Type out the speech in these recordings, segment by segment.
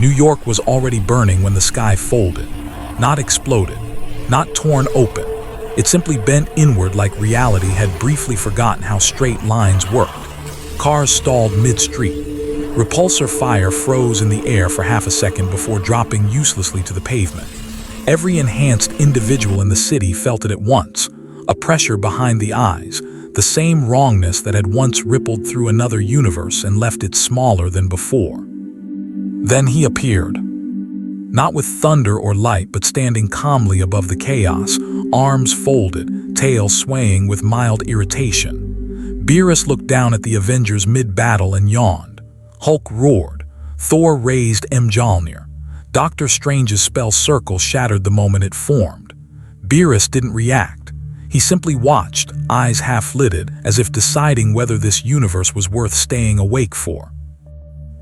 New York was already burning when the sky folded, not exploded, not torn open. It simply bent inward like reality had briefly forgotten how straight lines worked. Cars stalled mid-street. Repulsor fire froze in the air for half a second before dropping uselessly to the pavement. Every enhanced individual in the city felt it at once, a pressure behind the eyes, the same wrongness that had once rippled through another universe and left it smaller than before. Then he appeared. Not with thunder or light, but standing calmly above the chaos, arms folded, tail swaying with mild irritation. Beerus looked down at the Avengers mid-battle and yawned. Hulk roared. Thor raised Mjolnir. Doctor Strange's spell circle shattered the moment it formed. Beerus didn't react. He simply watched, eyes half-lidded, as if deciding whether this universe was worth staying awake for.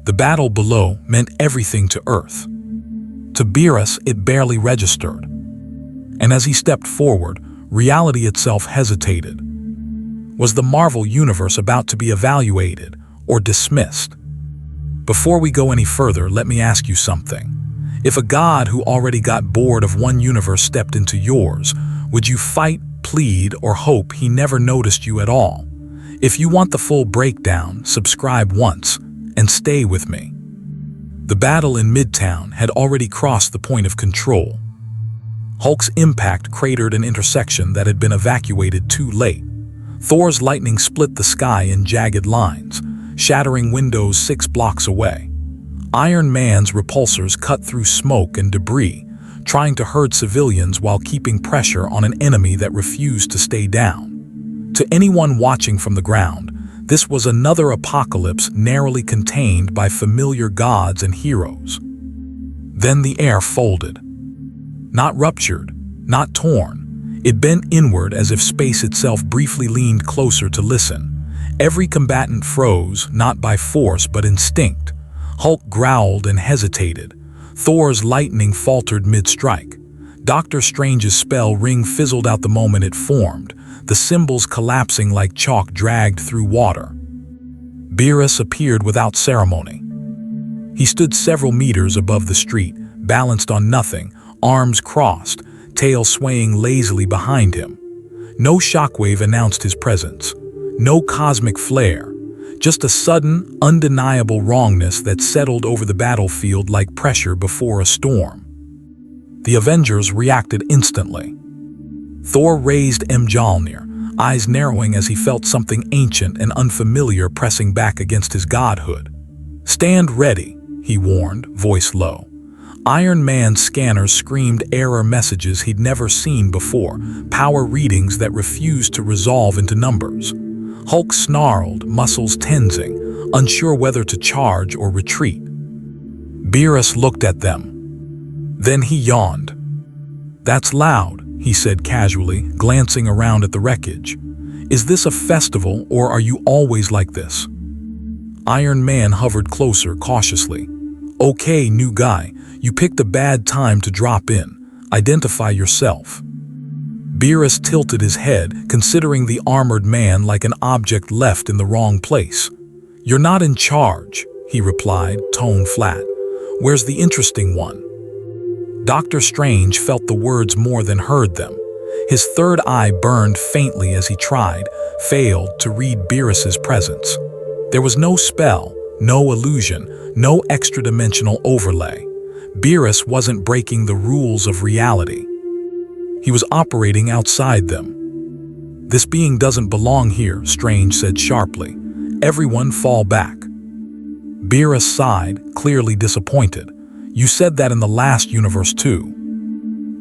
The battle below meant everything to Earth. To Beerus, it barely registered. And as he stepped forward, reality itself hesitated. Was the Marvel Universe about to be evaluated or dismissed? Before we go any further, let me ask you something. If a god who already got bored of one universe stepped into yours, would you fight, plead, or hope he never noticed you at all? If you want the full breakdown, subscribe once and stay with me. The battle in Midtown had already crossed the point of control. Hulk's impact cratered an intersection that had been evacuated too late. Thor's lightning split the sky in jagged lines, shattering windows 6 blocks away. Iron Man's repulsors cut through smoke and debris, trying to herd civilians while keeping pressure on an enemy that refused to stay down. To anyone watching from the ground, this was another apocalypse narrowly contained by familiar gods and heroes. Then the air folded. Not ruptured, not torn. It bent inward as if space itself briefly leaned closer to listen. Every combatant froze, not by force but instinct. Hulk growled and hesitated. Thor's lightning faltered mid-strike. Doctor Strange's spell ring fizzled out the moment it formed, the symbols collapsing like chalk dragged through water. Beerus appeared without ceremony. He stood several meters above the street, balanced on nothing, arms crossed, tail swaying lazily behind him. No shockwave announced his presence. No cosmic flare. Just a sudden, undeniable wrongness that settled over the battlefield like pressure before a storm. The Avengers reacted instantly. Thor raised Mjolnir, eyes narrowing as he felt something ancient and unfamiliar pressing back against his godhood. "Stand ready," he warned, voice low. Iron Man's scanners screamed error messages he'd never seen before, power readings that refused to resolve into numbers. Hulk snarled, muscles tensing, unsure whether to charge or retreat. Beerus looked at them. Then he yawned. "That's loud," he said casually, glancing around at the wreckage. "Is this a festival, or are you always like this?" Iron Man hovered closer, cautiously. "Okay, new guy, you picked a bad time to drop in. Identify yourself." Beerus tilted his head, considering the armored man like an object left in the wrong place. "You're not in charge," he replied, tone flat. "Where's the interesting one?" Doctor Strange felt the words more than heard them. His third eye burned faintly as he failed to read Beerus's presence. There was no spell, no illusion, no extra-dimensional overlay. Beerus wasn't breaking the rules of reality. He was operating outside them. "This being doesn't belong here," Strange said sharply. "Everyone fall back." Beerus sighed, clearly disappointed. "You said that in the last universe too."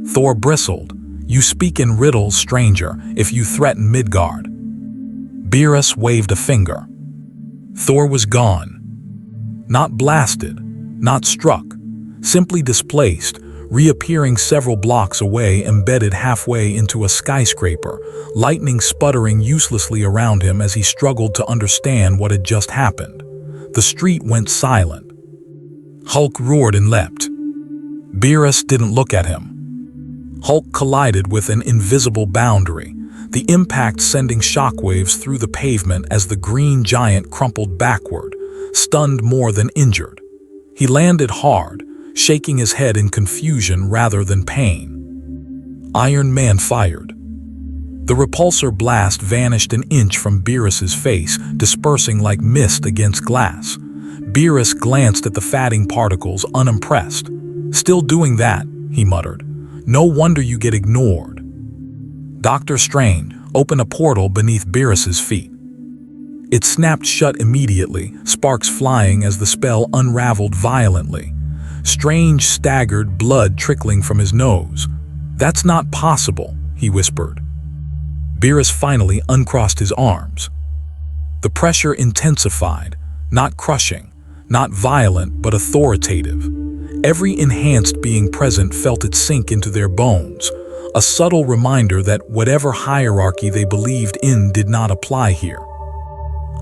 Thor bristled. "You speak in riddles, stranger, if you threaten Midgard." Beerus waved a finger. Thor was gone. Not blasted, not struck, simply displaced, reappearing several blocks away, embedded halfway into a skyscraper, lightning sputtering uselessly around him as he struggled to understand what had just happened. The street went silent. Hulk roared and leapt. Beerus didn't look at him. Hulk collided with an invisible boundary, the impact sending shockwaves through the pavement as the green giant crumpled backward, stunned more than injured. He landed hard, shaking his head in confusion rather than pain. Iron Man fired. The repulsor blast vanished an inch from Beerus's face, dispersing like mist against glass. Beerus glanced at the fatting particles, unimpressed. "Still doing that," he muttered. "No wonder you get ignored." Dr. Strange opened a portal beneath Beerus's feet. It snapped shut immediately, sparks flying as the spell unraveled violently. Strange staggered, blood trickling from his nose. "That's not possible," he whispered. Beerus finally uncrossed his arms. The pressure intensified, not crushing, not violent but authoritative. Every enhanced being present felt it sink into their bones, a subtle reminder that whatever hierarchy they believed in did not apply here.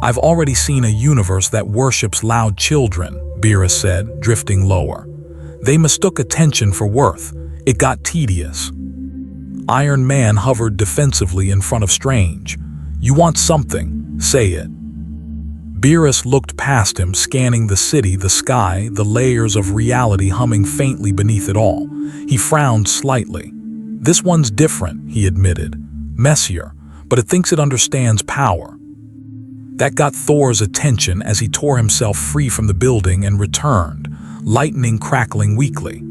"I've already seen a universe that worships loud children," Beerus said, drifting lower. "They mistook attention for worth. It got tedious." Iron Man hovered defensively in front of Strange. "You want something? Say it." Beerus looked past him, scanning the city, the sky, the layers of reality humming faintly beneath it all. He frowned slightly. "This one's different," he admitted. "Messier, but it thinks it understands power." That got Thor's attention as he tore himself free from the building and returned, lightning crackling weakly.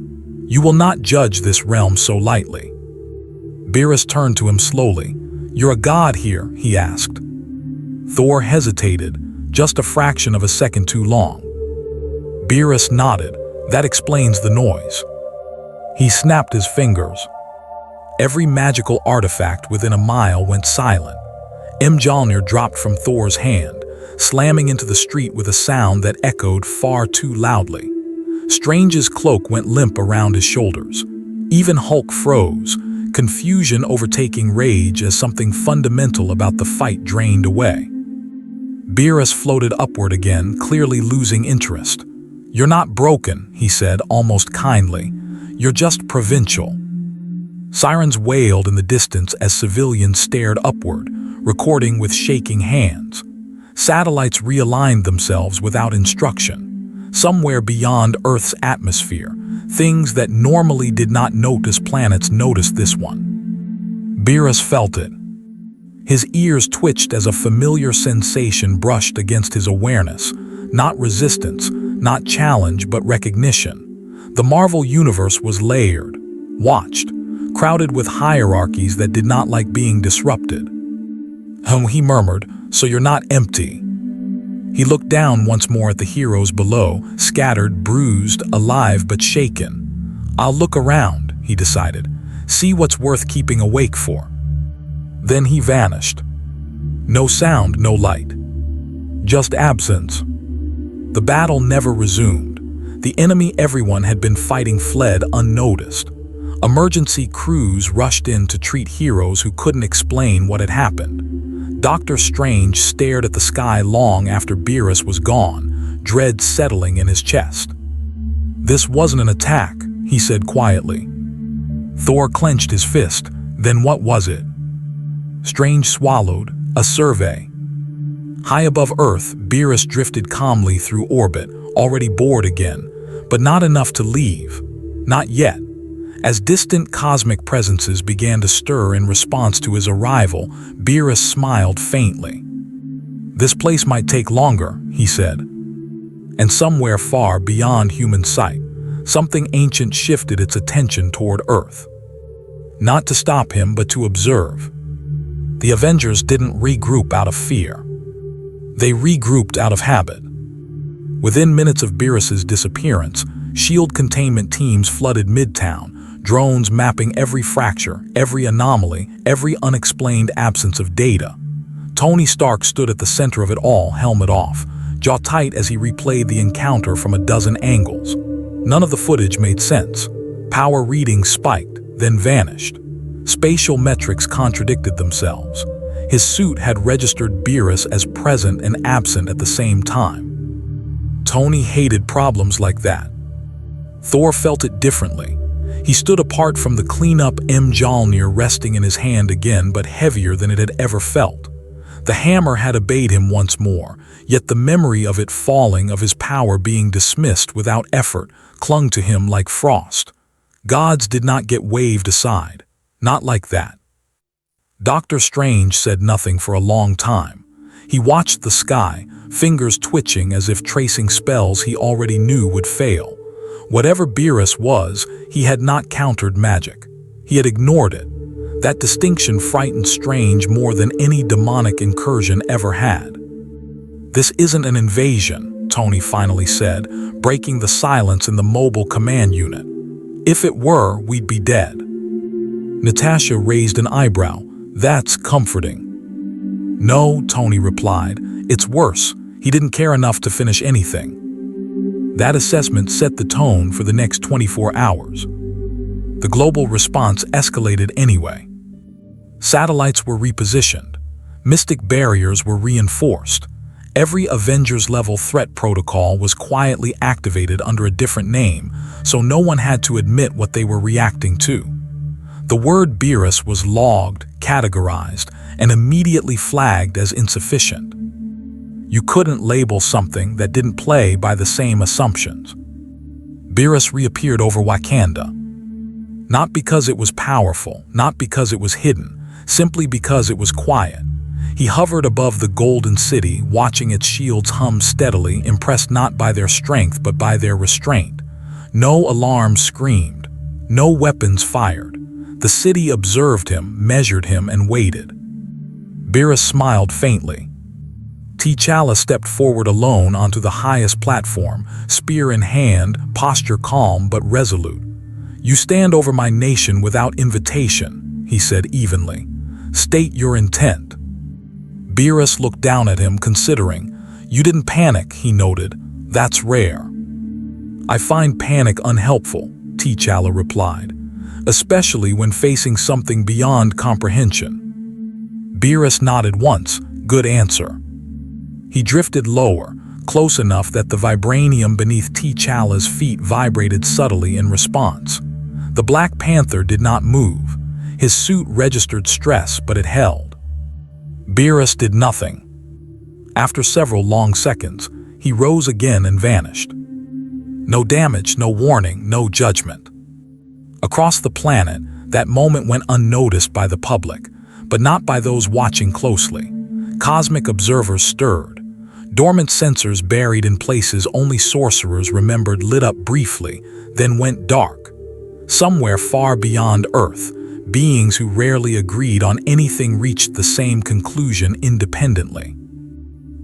"You will not judge this realm so lightly." Beerus turned to him slowly. "You're a god here?" he asked. Thor hesitated, just a fraction of a second too long. Beerus nodded. "That explains the noise." He snapped his fingers. Every magical artifact within a mile went silent. Mjolnir dropped from Thor's hand, slamming into the street with a sound that echoed far too loudly. Strange's cloak went limp around his shoulders. Even Hulk froze, confusion overtaking rage as something fundamental about the fight drained away. Beerus floated upward again, clearly losing interest. "You're not broken," he said, almost kindly. "You're just provincial." Sirens wailed in the distance as civilians stared upward, recording with shaking hands. Satellites realigned themselves without instruction. Somewhere beyond Earth's atmosphere, things that normally did not notice planets noticed this one. Beerus felt it. His ears twitched as a familiar sensation brushed against his awareness. Not resistance, not challenge, but recognition. The Marvel Universe was layered, watched, crowded with hierarchies that did not like being disrupted. He murmured, "So you're not empty." He looked down once more at the heroes below, scattered, bruised, alive but shaken. "I'll look around," he decided. "See what's worth keeping awake for." Then he vanished. No sound, no light. Just absence. The battle never resumed. The enemy everyone had been fighting fled unnoticed. Emergency crews rushed in to treat heroes who couldn't explain what had happened. Dr. Strange stared at the sky long after Beerus was gone, dread settling in his chest. "This wasn't an attack," he said quietly. Thor clenched his fist. "Then what was it?" Strange swallowed. "A survey." High above Earth, Beerus drifted calmly through orbit, already bored again, but not enough to leave. Not yet. As distant cosmic presences began to stir in response to his arrival, Beerus smiled faintly. "This place might take longer," he said. And somewhere far beyond human sight, something ancient shifted its attention toward Earth. Not to stop him, but to observe. The Avengers didn't regroup out of fear. They regrouped out of habit. Within minutes of Beerus's disappearance, SHIELD containment teams flooded Midtown, drones mapping every fracture, every anomaly, every unexplained absence of data. Tony Stark stood at the center of it all, helmet off, jaw tight as he replayed the encounter from a dozen angles. None of the footage made sense. Power readings spiked, then vanished. Spatial metrics contradicted themselves. His suit had registered Beerus as present and absent at the same time. Tony hated problems like that. Thor felt it differently. He stood apart from the cleanup Mjolnir resting in his hand again, but heavier than it had ever felt. The hammer had obeyed him once more, yet the memory of it falling, of his power being dismissed without effort, clung to him like frost. Gods did not get waved aside. Not like that. Doctor Strange said nothing for a long time. He watched the sky, fingers twitching as if tracing spells he already knew would fail. Whatever Beerus was, he had not countered magic. He had ignored it. That distinction frightened Strange more than any demonic incursion ever had. "This isn't an invasion," Tony finally said, breaking the silence in the mobile command unit. "If it were, we'd be dead." Natasha raised an eyebrow. "That's comforting." "No," Tony replied, "it's worse. He didn't care enough to finish anything." That assessment set the tone for the next 24 hours. The global response escalated anyway. Satellites were repositioned. Mystic barriers were reinforced. Every Avengers-level threat protocol was quietly activated under a different name, so no one had to admit what they were reacting to. The word Beerus was logged, categorized, and immediately flagged as insufficient. You couldn't label something that didn't play by the same assumptions. Beerus reappeared over Wakanda. Not because it was powerful, not because it was hidden, simply because it was quiet. He hovered above the golden city, watching its shields hum steadily, impressed not by their strength but by their restraint. No alarms screamed, no weapons fired. The city observed him, measured him, and waited. Beerus smiled faintly. T'Challa stepped forward alone onto the highest platform, spear in hand, posture calm but resolute. "You stand over my nation without invitation," he said evenly. "State your intent." Beerus looked down at him, considering. "You didn't panic," he noted. "That's rare." "I find panic unhelpful," T'Challa replied, "especially when facing something beyond comprehension." Beerus nodded once. "Good answer." He drifted lower, close enough that the vibranium beneath T'Challa's feet vibrated subtly in response. The Black Panther did not move. His suit registered stress, but it held. Beerus did nothing. After several long seconds, he rose again and vanished. No damage, no warning, no judgment. Across the planet, that moment went unnoticed by the public, but not by those watching closely. Cosmic observers stirred. Dormant sensors buried in places only sorcerers remembered lit up briefly, then went dark. Somewhere far beyond Earth, beings who rarely agreed on anything reached the same conclusion independently.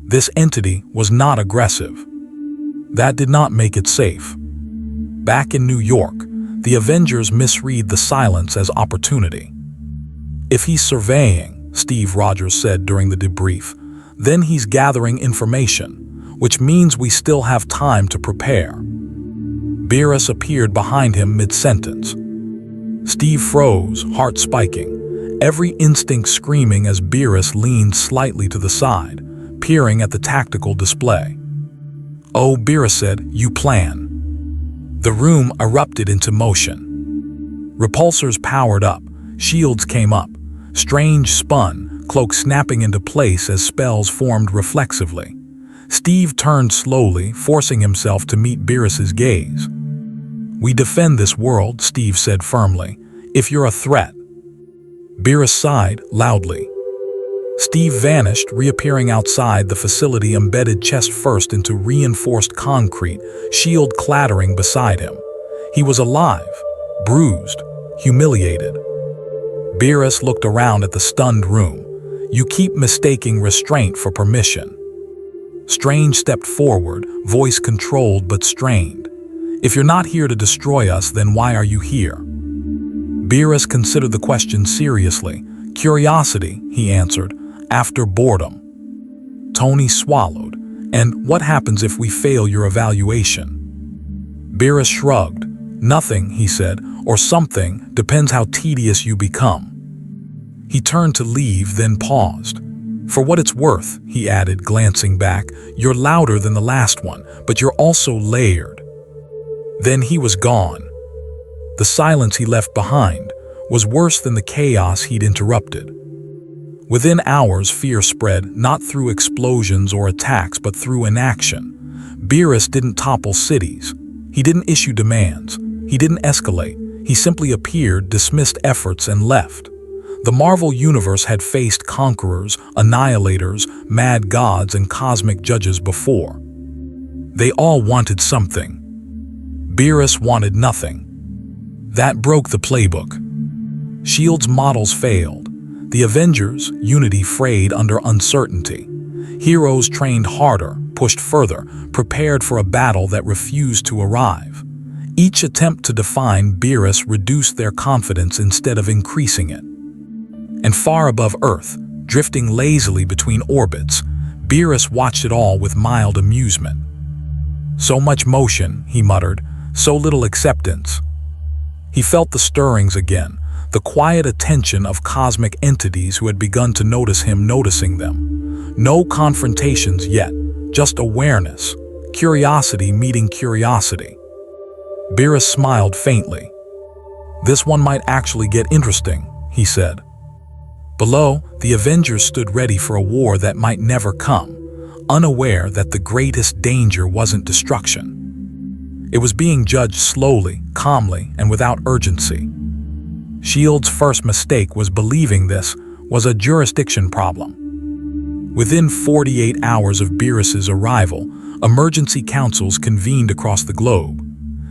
This entity was not aggressive. That did not make it safe. Back in New York, the Avengers misread the silence as opportunity. "If he's surveying," Steve Rogers said during the debrief, "then he's gathering information, which means we still have time to prepare." Beerus appeared behind him mid-sentence. Steve froze, heart spiking, every instinct screaming as Beerus leaned slightly to the side, peering at the tactical display. "Oh," Beerus said, "you plan." The room erupted into motion. Repulsors powered up, shields came up. Strange spun, cloak snapping into place as spells formed reflexively. Steve turned slowly, forcing himself to meet Beerus's gaze. "We defend this world," Steve said firmly, "if you're a threat." Beerus sighed loudly. Steve vanished, reappearing outside the facility, embedded chest first into reinforced concrete, shield clattering beside him. He was alive, bruised, humiliated. Beerus looked around at the stunned room. "You keep mistaking restraint for permission." Strange stepped forward, voice controlled but strained. "If you're not here to destroy us, then why are you here?" Beerus considered the question seriously. "Curiosity," he answered, "after boredom." Tony swallowed. "And what happens if we fail your evaluation?" Beerus shrugged. "Nothing," he said, "or something, depends how tedious you become." He turned to leave, then paused. "For what it's worth," he added, glancing back, "you're louder than the last one, but you're also layered." Then he was gone. The silence he left behind was worse than the chaos he'd interrupted. Within hours, fear spread, not through explosions or attacks, but through inaction. Beerus didn't topple cities. He didn't issue demands. He didn't escalate. He simply appeared, dismissed efforts, and left. The Marvel Universe had faced conquerors, annihilators, mad gods, and cosmic judges before. They all wanted something. Beerus wanted nothing. That broke the playbook. S.H.I.E.L.D.'s models failed. The Avengers' unity frayed under uncertainty. Heroes trained harder, pushed further, prepared for a battle that refused to arrive. Each attempt to define Beerus reduced their confidence instead of increasing it. And far above Earth, drifting lazily between orbits, Beerus watched it all with mild amusement. So much motion, he muttered, so little acceptance. He felt the stirrings again, the quiet attention of cosmic entities who had begun to notice him noticing them. No confrontations yet, just awareness, curiosity meeting curiosity. Beerus smiled faintly. This one might actually get interesting, he said. Below, the Avengers stood ready for a war that might never come, unaware that the greatest danger wasn't destruction. It was being judged slowly, calmly, and without urgency. S.H.I.E.L.D.'s first mistake was believing this was a jurisdiction problem. Within 48 hours of Beerus's arrival, emergency councils convened across the globe.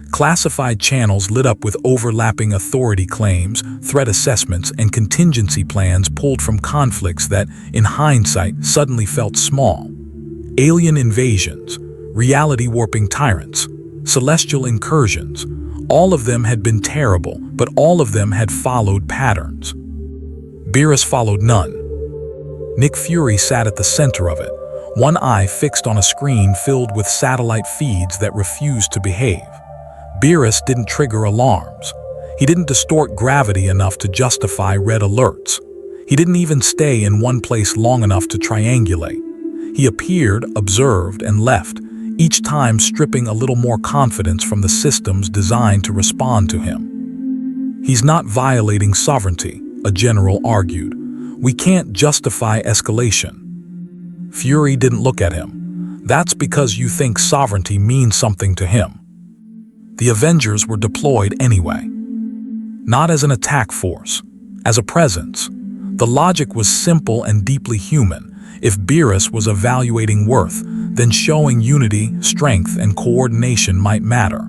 Classified channels lit up with overlapping authority claims, threat assessments, and contingency plans pulled from conflicts that, in hindsight, suddenly felt small. Alien invasions, reality-warping tyrants, celestial incursions, all of them had been terrible, but all of them had followed patterns. Beerus followed none. Nick Fury sat at the center of it, one eye fixed on a screen filled with satellite feeds that refused to behave. Beerus didn't trigger alarms. He didn't distort gravity enough to justify red alerts. He didn't even stay in one place long enough to triangulate. He appeared, observed, and left, each time stripping a little more confidence from the systems designed to respond to him. He's not violating sovereignty, a general argued. We can't justify escalation. Fury didn't look at him. That's because you think sovereignty means something to him. The Avengers were deployed anyway. Not as an attack force, as a presence. The logic was simple and deeply human. If Beerus was evaluating worth, then showing unity, strength, and coordination might matter.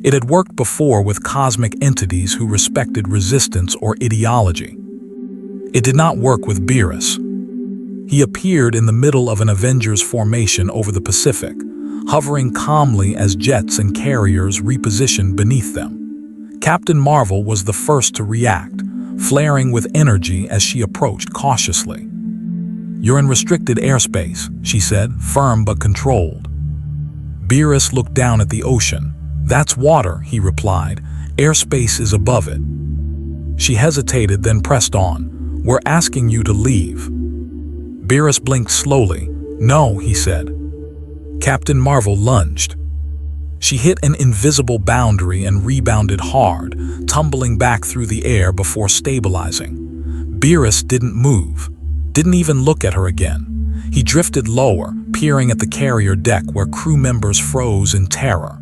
It had worked before with cosmic entities who respected resistance or ideology. It did not work with Beerus. He appeared in the middle of an Avengers formation over the Pacific, hovering calmly as jets and carriers repositioned beneath them. Captain Marvel was the first to react, flaring with energy as she approached cautiously. "You're in restricted airspace," she said, firm but controlled. Beerus looked down at the ocean. "That's water," he replied. "Airspace is above it." She hesitated, then pressed on. "We're asking you to leave." Beerus blinked slowly. "No," he said. Captain Marvel lunged. She hit an invisible boundary and rebounded hard, tumbling back through the air before stabilizing. Beerus didn't move, didn't even look at her again. He drifted lower, peering at the carrier deck where crew members froze in terror.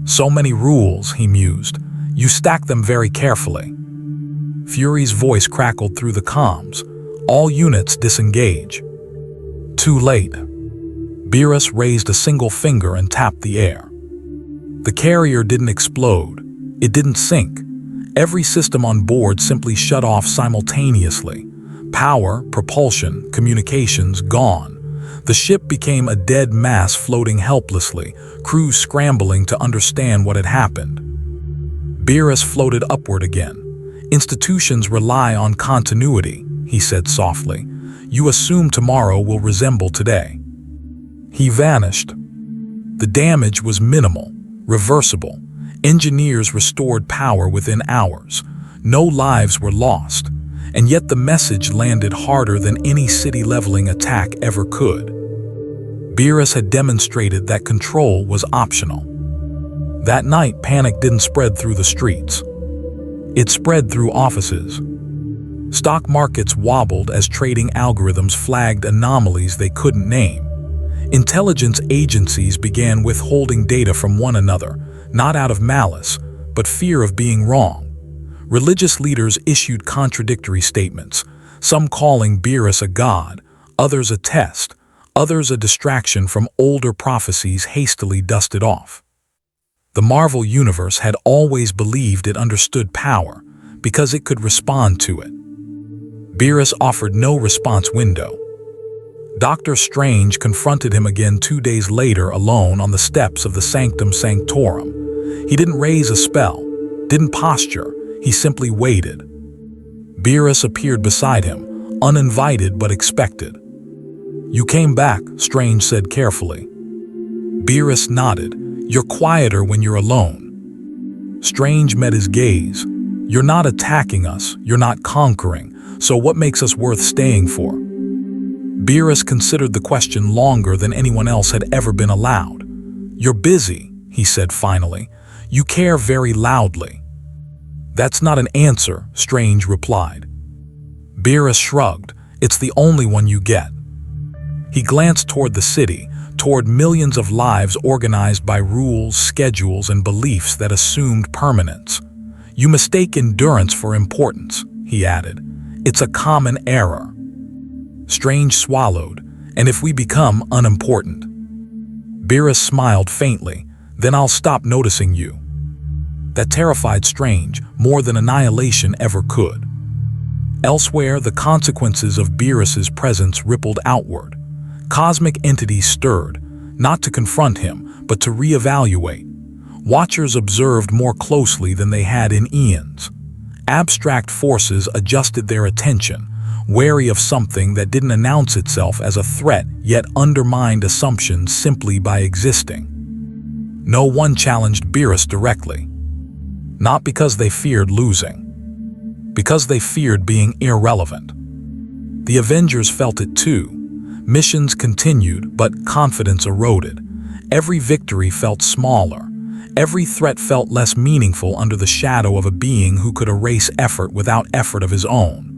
"So many rules," he mused. "You stack them very carefully." Fury's voice crackled through the comms. "All units disengage." Too late. Beerus raised a single finger and tapped the air. The carrier didn't explode. It didn't sink. Every system on board simply shut off simultaneously. Power, propulsion, communications gone. The ship became a dead mass floating helplessly, crews scrambling to understand what had happened. Beerus floated upward again. "Institutions rely on continuity," he said softly. "You assume tomorrow will resemble today." He vanished. The damage was minimal, reversible. Engineers restored power within hours. No lives were lost, and yet the message landed harder than any city-leveling attack ever could. Beerus had demonstrated that control was optional. That night, panic didn't spread through the streets. It spread through offices. Stock markets wobbled as trading algorithms flagged anomalies they couldn't name. Intelligence agencies began withholding data from one another, not out of malice, but fear of being wrong. Religious leaders issued contradictory statements, some calling Beerus a god, others a test, others a distraction from older prophecies hastily dusted off. The Marvel Universe had always believed it understood power because it could respond to it. Beerus offered no response window. Doctor Strange confronted him again 2 days later alone on the steps of the Sanctum Sanctorum. He didn't raise a spell, didn't posture, he simply waited. Beerus appeared beside him, uninvited but expected. "You came back," Strange said carefully. Beerus nodded. "You're quieter when you're alone." Strange met his gaze. "You're not attacking us, you're not conquering, so what makes us worth staying for?" Beerus considered the question longer than anyone else had ever been allowed. "You're busy," he said finally. "You care very loudly." "That's not an answer," Strange replied. Beerus shrugged. "It's the only one you get." He glanced toward the city, toward millions of lives organized by rules, schedules, and beliefs that assumed permanence. "You mistake endurance for importance," he added. "It's a common error." Strange swallowed. "And if we become unimportant?" Beerus smiled faintly. "Then I'll stop noticing you." That terrified Strange more than annihilation ever could. Elsewhere, the consequences of Beerus's presence rippled outward. Cosmic entities stirred, not to confront him, but to reevaluate. Watchers observed more closely than they had in eons. Abstract forces adjusted their attention, wary of something that didn't announce itself as a threat yet undermined assumptions simply by existing. No one challenged Beerus directly. Not because they feared losing. Because they feared being irrelevant. The Avengers felt it too. Missions continued, but confidence eroded. Every victory felt smaller. Every threat felt less meaningful under the shadow of a being who could erase effort without effort of his own.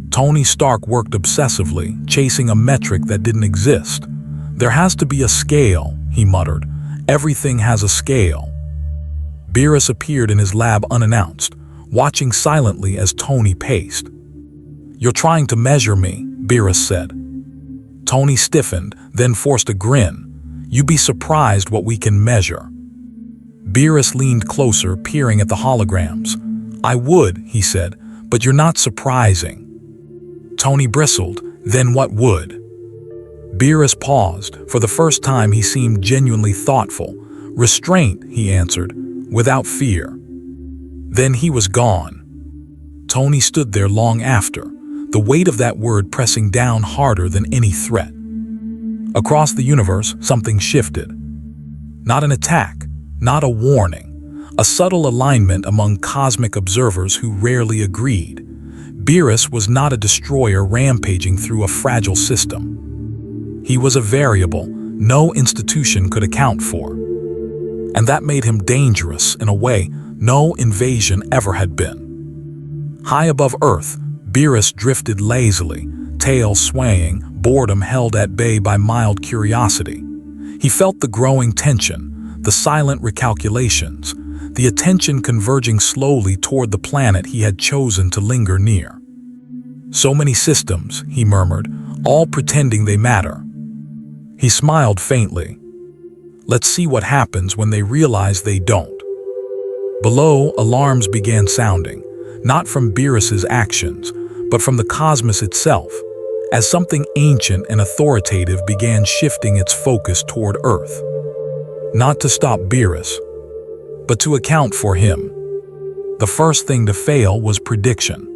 Tony Stark worked obsessively, chasing a metric that didn't exist. "There has to be a scale," he muttered. "Everything has a scale." Beerus appeared in his lab unannounced, watching silently as Tony paced. "You're trying to measure me," Beerus said. Tony stiffened, then forced a grin. "You'd be surprised what we can measure." Beerus leaned closer, peering at the holograms. "I would," he said, "but you're not surprising." Tony bristled. "Then what would?" Beerus paused. For the first time he seemed genuinely thoughtful. "Restraint," he answered, without fear. Then he was gone. Tony stood there long after, the weight of that word pressing down harder than any threat. Across the universe, something shifted. Not an attack, not a warning, a subtle alignment among cosmic observers who rarely agreed. Beerus was not a destroyer rampaging through a fragile system. He was a variable no institution could account for. And that made him dangerous in a way no invasion ever had been. High above Earth, Beerus drifted lazily, tail swaying, boredom held at bay by mild curiosity. He felt the growing tension, the silent recalculations, the attention converging slowly toward the planet he had chosen to linger near. "So many systems," he murmured, "all pretending they matter." He smiled faintly. "Let's see what happens when they realize they don't." Below, alarms began sounding, not from Beerus's actions, but from the cosmos itself, as something ancient and authoritative began shifting its focus toward Earth. Not to stop Beerus, but to account for him. The first thing to fail was prediction.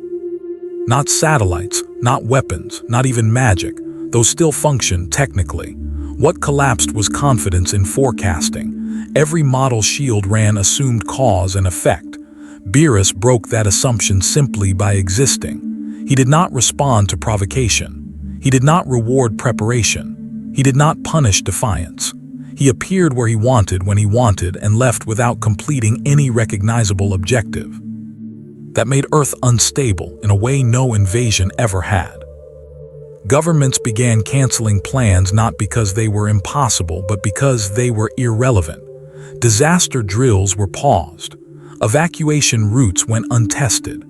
Not satellites, not weapons, not even magic, those still functioned technically. What collapsed was confidence in forecasting. Every model shield ran assumed cause and effect. Beerus broke that assumption simply by existing. He did not respond to provocation. He did not reward preparation. He did not punish defiance. He appeared where he wanted when he wanted and left without completing any recognizable objective. that made Earth unstable in a way no invasion ever had. Governments began canceling plans not because they were impossible, but because they were irrelevant. Disaster drills were paused. Evacuation routes went untested.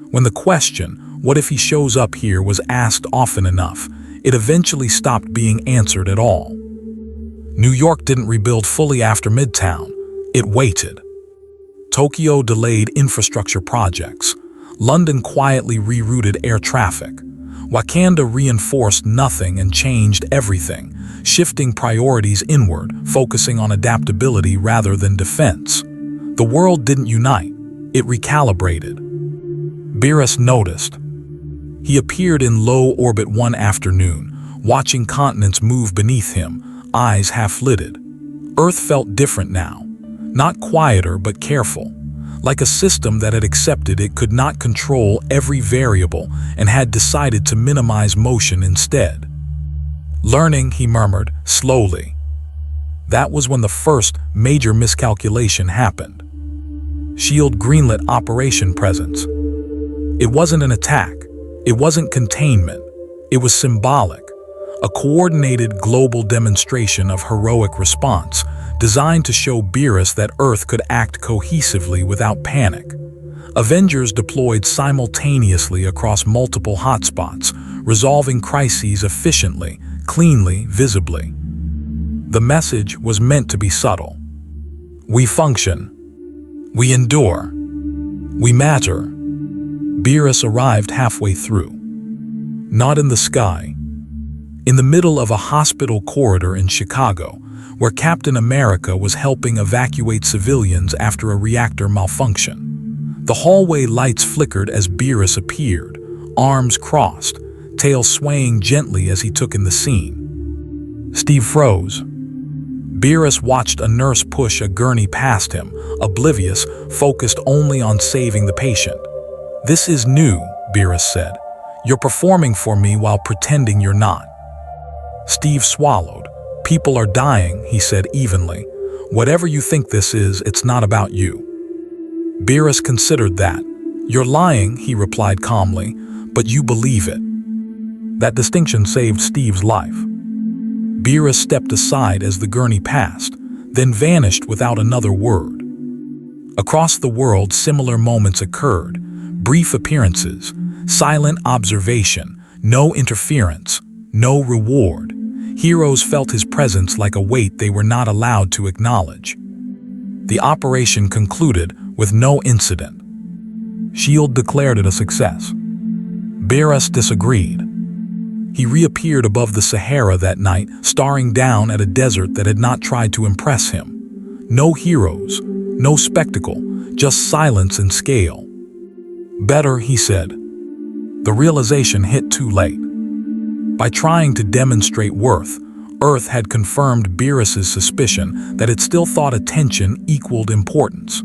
When the question, "What if he shows up here?" was asked often enough, it eventually stopped being answered at all. New York didn't rebuild fully after Midtown. It waited. Tokyo delayed infrastructure projects. London quietly rerouted air traffic. Wakanda reinforced nothing and changed everything, shifting priorities inward, focusing on adaptability rather than defense. The world didn't unite. It recalibrated. Beerus noticed. He appeared in low orbit one afternoon, watching continents move beneath him, eyes half-lidded. Earth felt different now. Not quieter, but careful. Like a system that had accepted it could not control every variable and had decided to minimize motion instead. "Learning," he murmured, slowly. That was when the first major miscalculation happened. SHIELD greenlit Operation Presence. It wasn't an attack. It wasn't containment. It was symbolic. A coordinated global demonstration of heroic response, designed to show Beerus that Earth could act cohesively without panic. Avengers deployed simultaneously across multiple hotspots, resolving crises efficiently, cleanly, visibly. The message was meant to be subtle. We function. We endure. We matter. Beerus arrived halfway through. Not in the sky. In the middle of a hospital corridor in Chicago, where Captain America was helping evacuate civilians after a reactor malfunction. The hallway lights flickered as Beerus appeared, arms crossed, tail swaying gently as he took in the scene. Steve froze. Beerus watched a nurse push a gurney past him, oblivious, focused only on saving the patient. "This is new," Beerus said. "You're performing for me while pretending you're not." Steve swallowed. "People are dying," he said evenly. "Whatever you think this is, it's not about you." Beerus considered that. "You're lying," he replied calmly, "but you believe it." That distinction saved Steve's life. Beerus stepped aside as the gurney passed, then vanished without another word. Across the world, similar moments occurred. Brief appearances, silent observation, no interference, no reward. Heroes felt his presence like a weight they were not allowed to acknowledge. The operation concluded with no incident. SHIELD declared it a success. Beerus disagreed. He reappeared above the Sahara that night, staring down at a desert that had not tried to impress him. No heroes, no spectacle, just silence and scale. "Better," he said. The realization hit too late. By trying to demonstrate worth, Earth had confirmed Beerus's suspicion that it still thought attention equaled importance.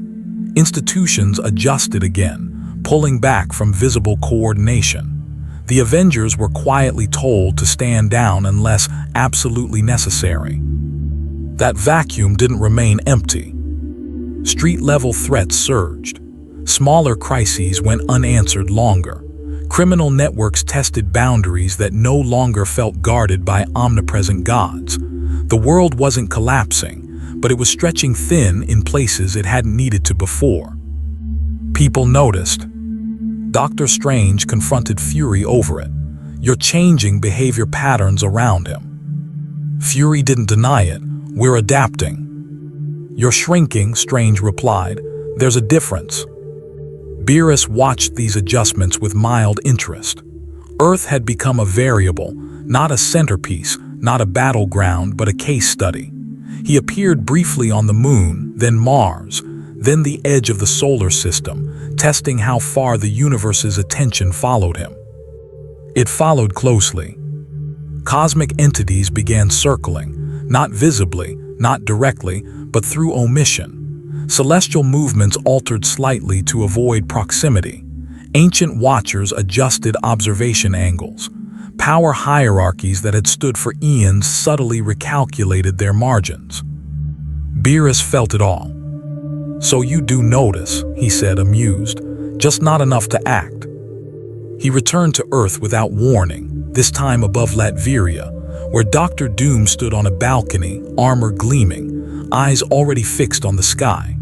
Institutions adjusted again, pulling back from visible coordination. The Avengers were quietly told to stand down unless absolutely necessary. That vacuum didn't remain empty. Street-level threats surged. Smaller crises went unanswered longer. Criminal networks tested boundaries that no longer felt guarded by omnipresent gods. The world wasn't collapsing, but it was stretching thin in places it hadn't needed to before. People noticed. Dr. Strange confronted Fury over it. "You're changing behavior patterns around him." Fury didn't deny it. "We're adapting." "You're shrinking," Strange replied. "There's a difference." Beerus watched these adjustments with mild interest. Earth had become a variable, not a centerpiece, not a battleground, but a case study. He appeared briefly on the Moon, then Mars, then the edge of the solar system, testing how far the universe's attention followed him. It followed closely. Cosmic entities began circling, not visibly, not directly, but through omission. Celestial movements altered slightly to avoid proximity. Ancient watchers adjusted observation angles. Power hierarchies that had stood for eons subtly recalculated their margins. Beerus felt it all. "So you do notice," he said, amused. just not enough to act. He returned to Earth without warning, this time above Latveria, where Dr. Doom stood on a balcony, armor gleaming, eyes already fixed on the sky.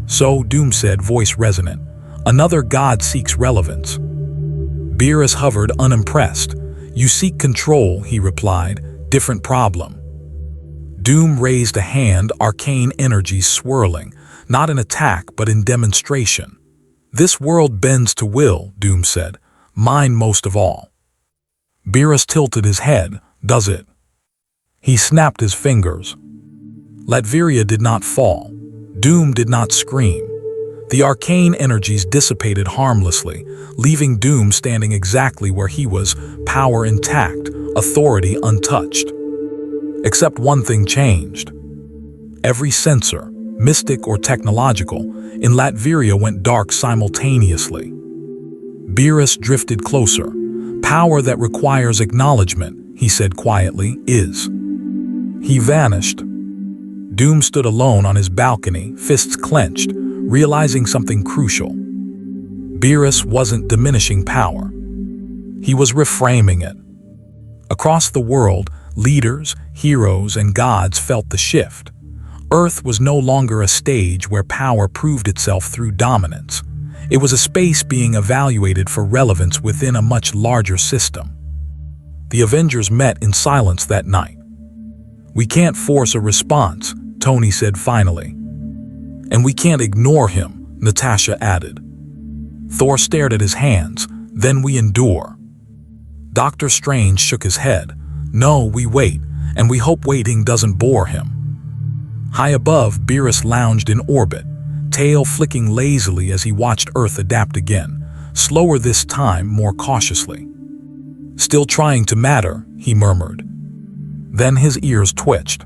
"So," Doom said, voice resonant, "another god seeks relevance." Beerus hovered unimpressed. "You seek control," he replied, "different problem." Doom raised a hand, arcane energies swirling, not in attack but in demonstration. "This world bends to will," Doom said, "mine most of all." Beerus tilted his head. "Does it?" He snapped his fingers. Latveria did not fall. Doom did not scream. The arcane energies dissipated harmlessly, leaving Doom standing exactly where he was, power intact, authority untouched. Except one thing changed. Every sensor, mystic or technological, in Latveria went dark simultaneously. Beerus drifted closer. "Power that requires acknowledgement," he said quietly, "is." He vanished. Doom stood alone on his balcony, fists clenched, realizing something crucial. Beerus wasn't diminishing power. He was reframing it. Across the world, leaders, heroes, and gods felt the shift. Earth was no longer a stage where power proved itself through dominance. It was a space being evaluated for relevance within a much larger system. The Avengers met in silence that night. "We can't force a response," Tony said finally. "And we can't ignore him," Natasha added. Thor stared at his hands. "Then we endure." Doctor Strange shook his head. "No, we wait, and we hope waiting doesn't bore him." High above, Beerus lounged in orbit, tail flicking lazily as he watched Earth adapt again, slower this time, more cautiously. "Still trying to matter," he murmured. Then his ears twitched.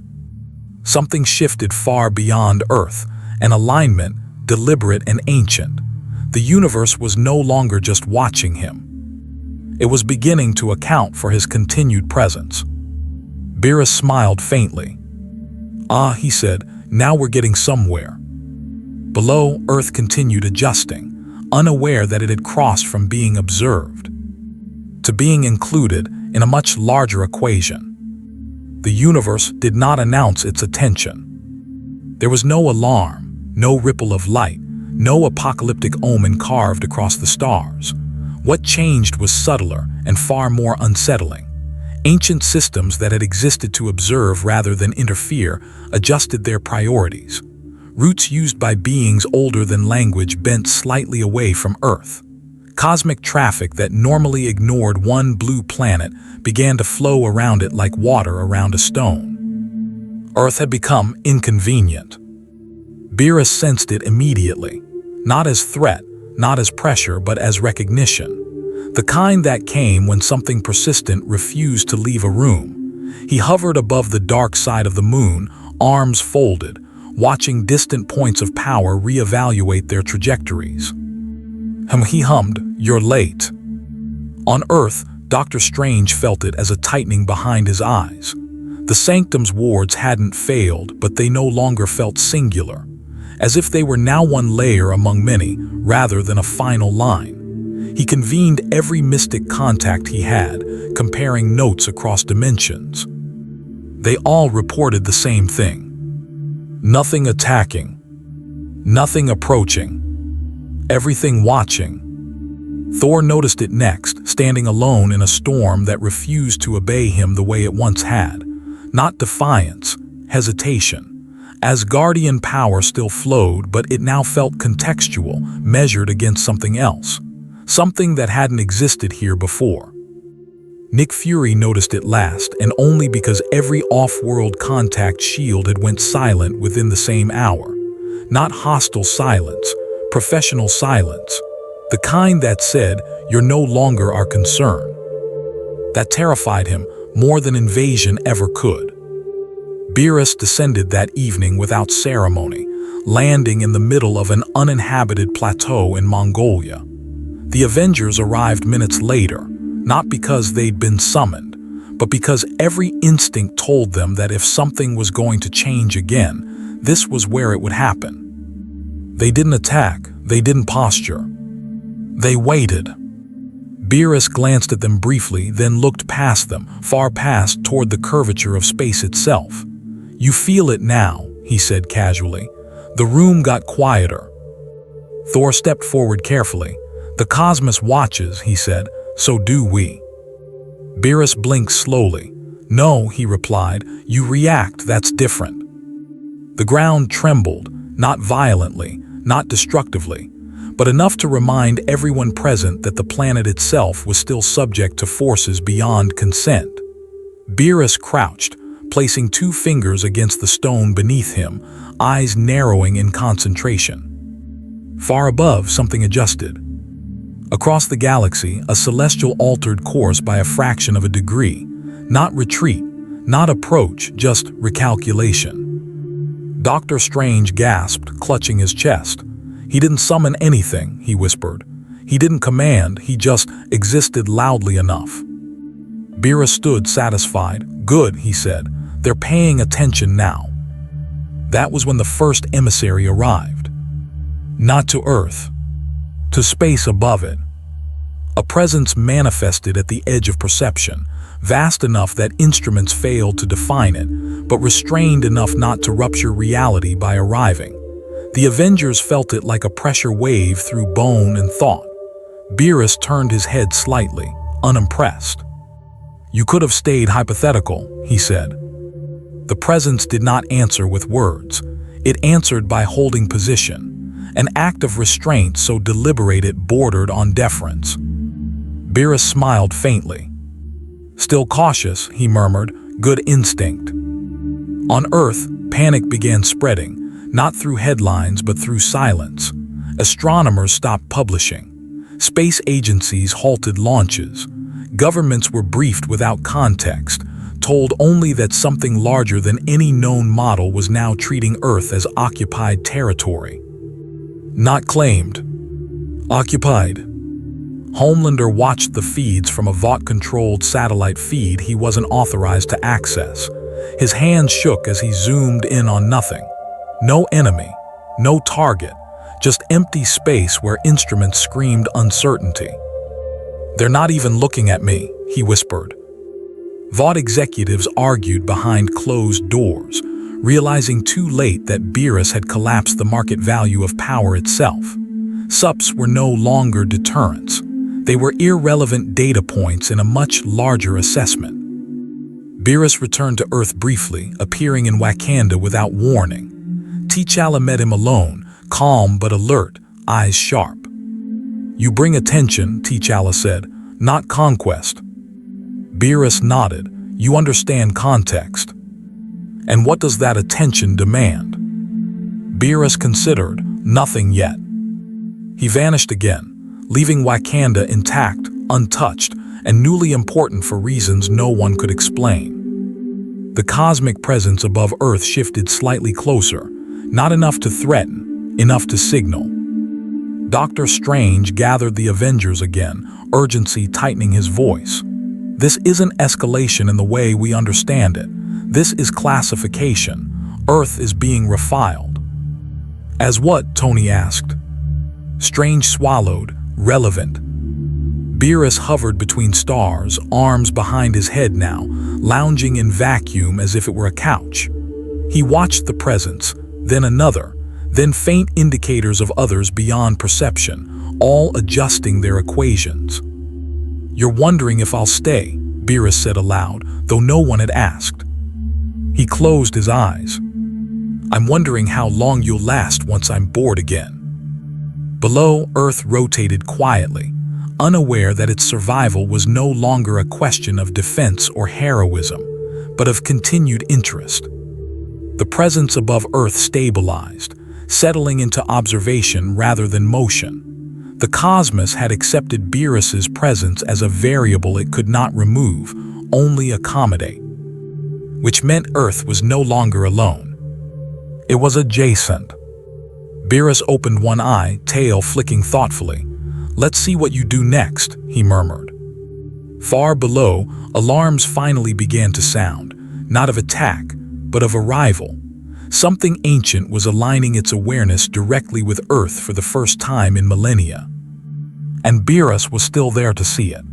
Something shifted far beyond Earth, an alignment, deliberate and ancient. The universe was no longer just watching him. It was beginning to account for his continued presence. Beerus smiled faintly. "Ah," he said, "now we're getting somewhere." Below, Earth continued adjusting, unaware that it had crossed from being observed to being included in a much larger equation. The universe did not announce its attention. There was no alarm, no ripple of light, no apocalyptic omen carved across the stars. What changed was subtler and far more unsettling. Ancient systems that had existed to observe rather than interfere adjusted their priorities. Routes used by beings older than language bent slightly away from Earth. Cosmic traffic that normally ignored one blue planet began to flow around it like water around a stone. Earth had become inconvenient. Beerus sensed it immediately, not as threat, not as pressure, but as recognition. The kind that came when something persistent refused to leave a room. He hovered above the dark side of the moon, arms folded, watching distant points of power reevaluate their trajectories. He hummed, "You're late." On Earth, Dr. Strange felt it as a tightening behind his eyes. The Sanctum's wards hadn't failed, but they no longer felt singular, as if they were now one layer among many, rather than a final line. He convened every mystic contact he had, comparing notes across dimensions. They all reported the same thing. Nothing attacking. Nothing approaching. Everything watching. Thor noticed it next, standing alone in a storm that refused to obey him the way it once had. Not defiance, hesitation. Asgardian power still flowed, but it now felt contextual, measured against something else. Something that hadn't existed here before. Nick Fury noticed it last, and only because every off-world contact shield had went silent within the same hour. Not hostile silence, professional silence. The kind that said, "You're no longer our concern." That terrified him more than invasion ever could. Beerus descended that evening without ceremony, landing in the middle of an uninhabited plateau in Mongolia. The Avengers arrived minutes later, not because they'd been summoned, but because every instinct told them that if something was going to change again, this was where it would happen. They didn't attack, they didn't posture. They waited. Beerus glanced at them briefly, then looked past them, far past toward the curvature of space itself. "You feel it now," he said casually. The room got quieter. Thor stepped forward carefully. "The cosmos watches," he said. "So do we." Beerus blinked slowly. "No," he replied. "You react, that's different." The ground trembled, not violently, not destructively, but enough to remind everyone present that the planet itself was still subject to forces beyond consent. Beerus crouched, placing 2 fingers against the stone beneath him, eyes narrowing in concentration. Far above, something adjusted. Across the galaxy, a celestial altered course by a fraction of a degree. Not retreat, not approach, just recalculation. Dr. Strange gasped, clutching his chest. "He didn't summon anything," he whispered. "He didn't command, he just existed loudly enough." Beerus stood satisfied. "Good," he said. "They're paying attention now." That was when the first emissary arrived. Not to Earth, to space above it. A presence manifested at the edge of perception, vast enough that instruments failed to define it, but restrained enough not to rupture reality by arriving. The Avengers felt it like a pressure wave through bone and thought. Beerus turned his head slightly, unimpressed. "You could have stayed hypothetical," he said. The presence did not answer with words. It answered by holding position, an act of restraint so deliberate it bordered on deference. Beerus smiled faintly. "Still cautious," he murmured, "good instinct." On Earth, panic began spreading, not through headlines but through silence. Astronomers stopped publishing. Space agencies halted launches. Governments were briefed without context, told only that something larger than any known model was now treating Earth as occupied territory. Not claimed. Occupied. Homelander watched the feeds from a Vought-controlled satellite feed he wasn't authorized to access. His hands shook as he zoomed in on nothing. No enemy, no target, just empty space where instruments screamed uncertainty. "They're not even looking at me," he whispered. Vought executives argued behind closed doors, realizing too late that Beerus had collapsed the market value of power itself. SUPs were no longer deterrents. They were irrelevant data points in a much larger assessment. Beerus returned to Earth briefly, appearing in Wakanda without warning. T'Challa met him alone, calm but alert, eyes sharp. "You bring attention," T'Challa said, "not conquest." Beerus nodded. "You understand context." "And what does that attention demand?" Beerus considered. "Nothing yet." He vanished again, leaving Wakanda intact, untouched, and newly important for reasons no one could explain. The cosmic presence above Earth shifted slightly closer, not enough to threaten, enough to signal. Dr. Strange gathered the Avengers again, urgency tightening his voice. "This isn't escalation in the way we understand it. This is classification. Earth is being refiled." "As what?" Tony asked. Strange swallowed. "Relevant." Beerus hovered between stars, arms behind his head now, lounging in vacuum as if it were a couch. He watched the presence, then another, then faint indicators of others beyond perception, all adjusting their equations. "You're wondering if I'll stay," Beerus said aloud, though no one had asked. He closed his eyes. "I'm wondering how long you'll last once I'm bored again." Below, Earth rotated quietly, unaware that its survival was no longer a question of defense or heroism, but of continued interest. The presence above Earth stabilized, settling into observation rather than motion. The cosmos had accepted Beerus's presence as a variable it could not remove, only accommodate. Which meant Earth was no longer alone. It was adjacent. Beerus opened one eye, tail flicking thoughtfully. "Let's see what you do next," he murmured. Far below, alarms finally began to sound, not of attack, but of arrival. Something ancient was aligning its awareness directly with Earth for the first time in millennia. and Beerus was still there to see it.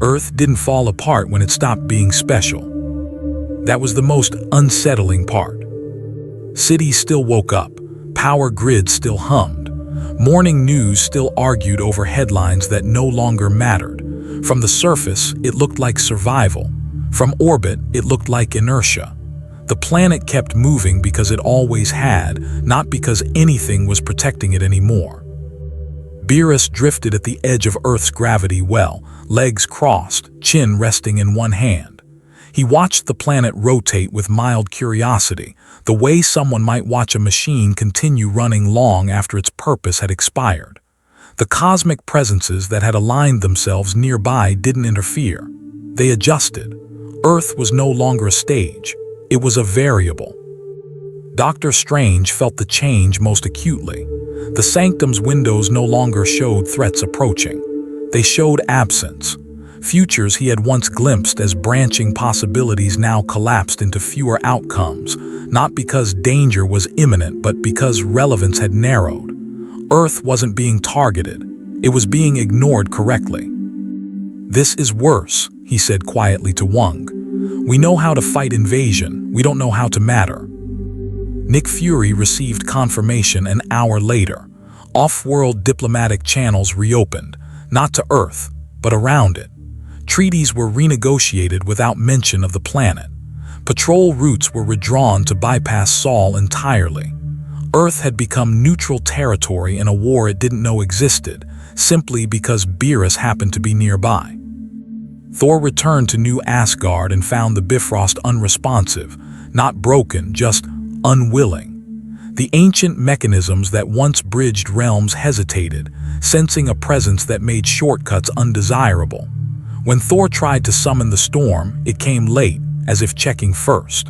Earth didn't fall apart when it stopped being special. That was the most unsettling part. Cities still woke up, power grids still hummed, morning news still argued over headlines that no longer mattered. From the surface, it looked like survival. From orbit, it looked like inertia. The planet kept moving because it always had, not because anything was protecting it anymore. Beerus drifted at the edge of Earth's gravity well, legs crossed, chin resting in one hand. He watched the planet rotate with mild curiosity, the way someone might watch a machine continue running long after its purpose had expired. The cosmic presences that had aligned themselves nearby didn't interfere. They adjusted. Earth was no longer a stage. It was a variable. Dr. Strange felt the change most acutely. The sanctum's windows no longer showed threats approaching. They showed absence. Futures he had once glimpsed as branching possibilities now collapsed into fewer outcomes, not because danger was imminent, but because relevance had narrowed. Earth wasn't being targeted. It was being ignored correctly. "This is worse," he said quietly to Wong. "We know how to fight invasion. We don't know how to matter." Nick Fury received confirmation an hour later. Off-world diplomatic channels reopened, not to Earth, but around it. Treaties were renegotiated without mention of the planet. Patrol routes were redrawn to bypass Sol entirely. Earth had become neutral territory in a war it didn't know existed, simply because Beerus happened to be nearby. Thor returned to New Asgard and found the Bifrost unresponsive, not broken, just unwilling. The ancient mechanisms that once bridged realms hesitated, sensing a presence that made shortcuts undesirable. When Thor tried to summon the storm, it came late, as if checking first.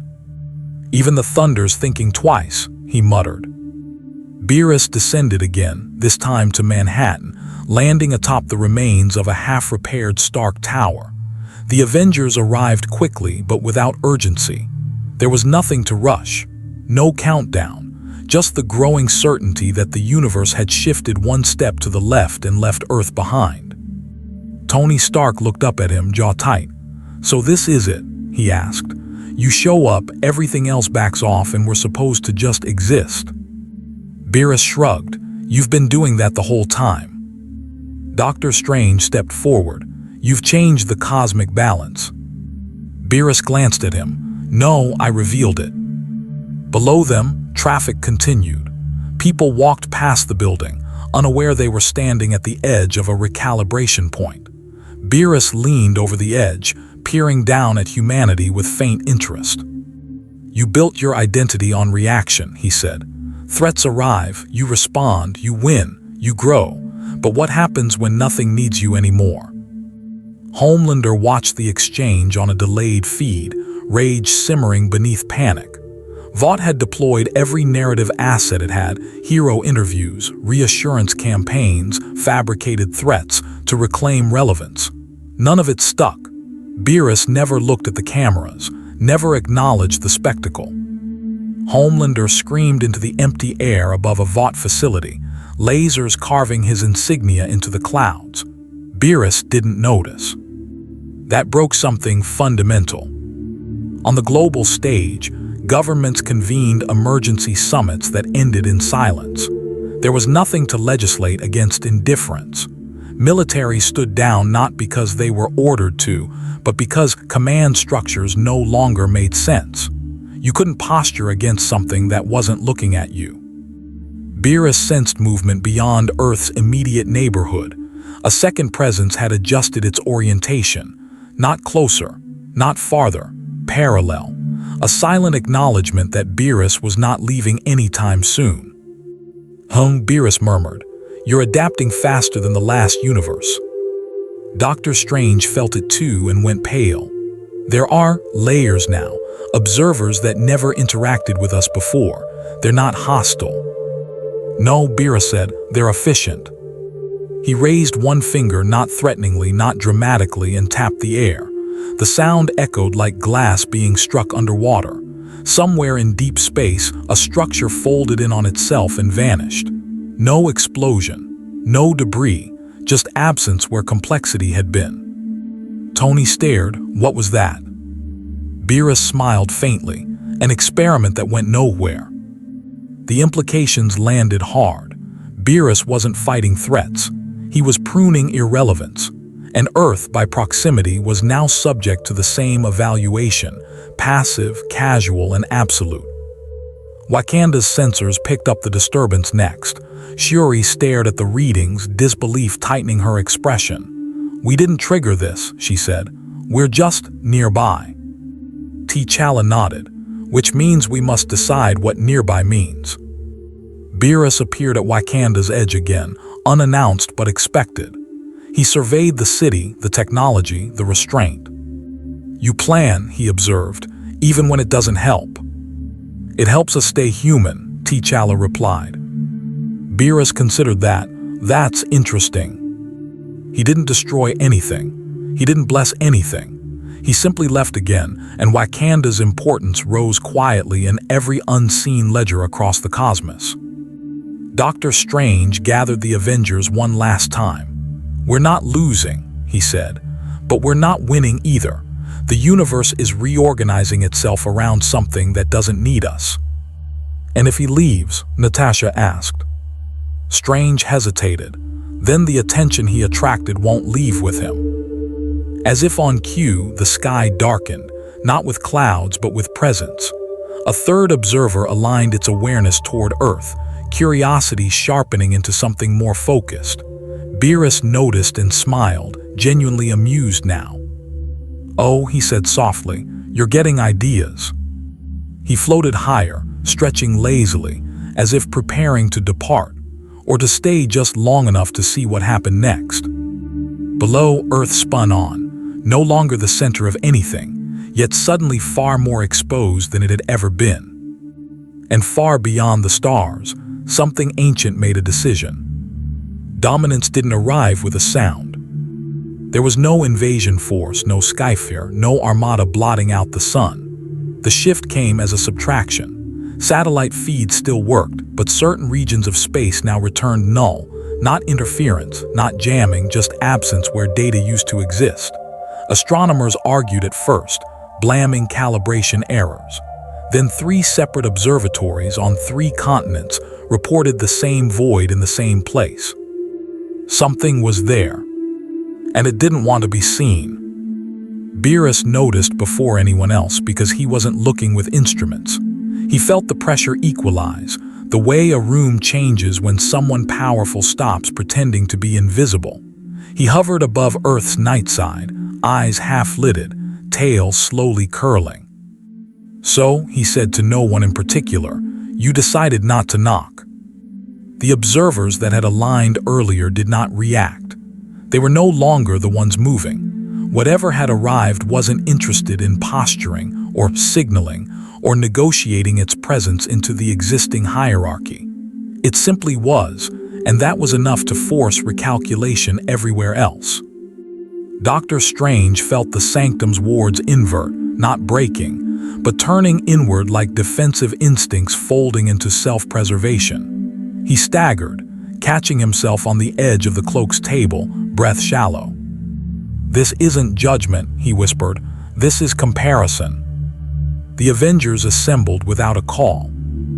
"Even the thunder's thinking twice," he muttered. Beerus descended again, this time to Manhattan, landing atop the remains of a half-repaired Stark Tower. The Avengers arrived quickly, but without urgency. There was nothing to rush. No countdown, just the growing certainty that the universe had shifted one step to the left and left Earth behind. Tony Stark looked up at him, jaw tight. "So this is it?" he asked. "You show up, everything else backs off, and we're supposed to just exist." Beerus shrugged. "You've been doing that the whole time." Dr. Strange stepped forward. "You've changed the cosmic balance." Beerus glanced at him. "No, I revealed it." Below them, traffic continued. People walked past the building, unaware they were standing at the edge of a recalibration point. Beerus leaned over the edge, peering down at humanity with faint interest. "You built your identity on reaction," he said. "Threats arrive, you respond, you win, you grow. But what happens when nothing needs you anymore?" Homelander watched the exchange on a delayed feed, rage simmering beneath panic. Vought had deployed every narrative asset it had, hero interviews, reassurance campaigns, fabricated threats, to reclaim relevance. None of it stuck. Beerus never looked at the cameras, never acknowledged the spectacle. Homelander screamed into the empty air above a Vought facility, lasers carving his insignia into the clouds. Beerus didn't notice. That broke something fundamental. On the global stage, governments convened emergency summits that ended in silence. There was nothing to legislate against indifference. Military stood down not because they were ordered to, but because command structures no longer made sense. You couldn't posture against something that wasn't looking at you. Beerus sensed movement beyond Earth's immediate neighborhood. A second presence had adjusted its orientation. Not closer, not farther, parallel. A silent acknowledgement that Beerus was not leaving anytime soon. Beerus murmured. "You're adapting faster than the last universe." Dr. Strange felt it too and went pale. "There are layers now, observers that never interacted with us before. They're not hostile." "No," Beerus said, "they're efficient." He raised one finger, not threateningly, not dramatically, and tapped the air. The sound echoed like glass being struck underwater. Somewhere in deep space, a structure folded in on itself and vanished. No explosion, no debris, just absence where complexity had been. Tony stared. What was that? Beerus smiled faintly, an experiment that went nowhere. The implications landed hard. Beerus wasn't fighting threats. He was pruning irrelevance. And Earth, by proximity, was now subject to the same evaluation, passive, casual, and absolute. Wakanda's sensors picked up the disturbance next. Shuri stared at the readings, disbelief tightening her expression. "We didn't trigger this," she said. "We're just nearby." T'Challa nodded, "which means we must decide what nearby means." Beerus appeared at Wakanda's edge again, unannounced but expected. He surveyed the city, the technology, the restraint. "You plan," he observed, "even when it doesn't help." "It helps us stay human," T'Challa replied. Beerus considered that. "That's interesting." He didn't destroy anything. He didn't bless anything. He simply left again, and Wakanda's importance rose quietly in every unseen ledger across the cosmos. Dr. Strange gathered the Avengers one last time. "We're not losing," he said, "but we're not winning either. The universe is reorganizing itself around something that doesn't need us." "And if he leaves?" Natasha asked. Strange hesitated. "Then the attention he attracted won't leave with him." As if on cue, the sky darkened, not with clouds but with presence. A third observer aligned its awareness toward Earth, curiosity sharpening into something more focused. Beerus noticed and smiled, genuinely amused now. "Oh," he said softly, "you're getting ideas." He floated higher, stretching lazily, as if preparing to depart, or to stay just long enough to see what happened next. Below, Earth spun on, no longer the center of anything, yet suddenly far more exposed than it had ever been. And far beyond the stars, something ancient made a decision. Dominance didn't arrive with a sound. There was no invasion force, no skyfare, no armada blotting out the sun. The shift came as a subtraction. Satellite feeds still worked, but certain regions of space now returned null. Not interference, not jamming, just absence where data used to exist. Astronomers argued at first, blaming calibration errors. Then 3 separate observatories on 3 continents reported the same void in the same place. Something was there, and it didn't want to be seen. Beerus noticed before anyone else because he wasn't looking with instruments. He felt the pressure equalize, the way a room changes when someone powerful stops pretending to be invisible. He hovered above Earth's night side, eyes half-lidded, tail slowly curling. "So," he said to no one in particular, "you decided not to knock." The observers that had aligned earlier did not react. They were no longer the ones moving. Whatever had arrived wasn't interested in posturing or signaling or negotiating its presence into the existing hierarchy. It simply was, and that was enough to force recalculation everywhere else. Dr. Strange felt the sanctum's wards invert, not breaking, but turning inward like defensive instincts folding into self-preservation. He staggered, catching himself on the edge of the cloak's table, breath shallow. "This isn't judgment," he whispered. "This is comparison." The Avengers assembled without a call.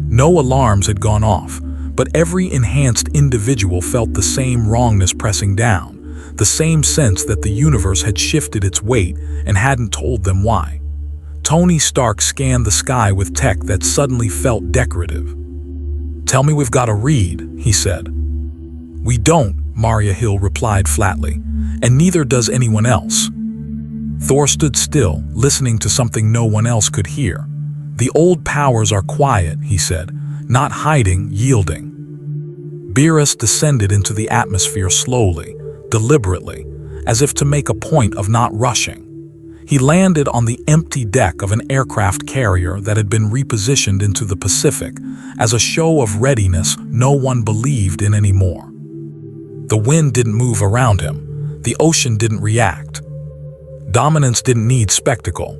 No alarms had gone off, but every enhanced individual felt the same wrongness pressing down, the same sense that the universe had shifted its weight and hadn't told them why. Tony Stark scanned the sky with tech that suddenly felt decorative. "Tell me we've got a read," he said. "We don't," Maria Hill replied flatly, "and neither does anyone else." Thor stood still, listening to something no one else could hear. "The old powers are quiet," he said, "not hiding, yielding." Beerus descended into the atmosphere slowly, deliberately, as if to make a point of not rushing. He landed on the empty deck of an aircraft carrier that had been repositioned into the Pacific as a show of readiness no one believed in anymore. The wind didn't move around him. The ocean didn't react. Dominance didn't need spectacle.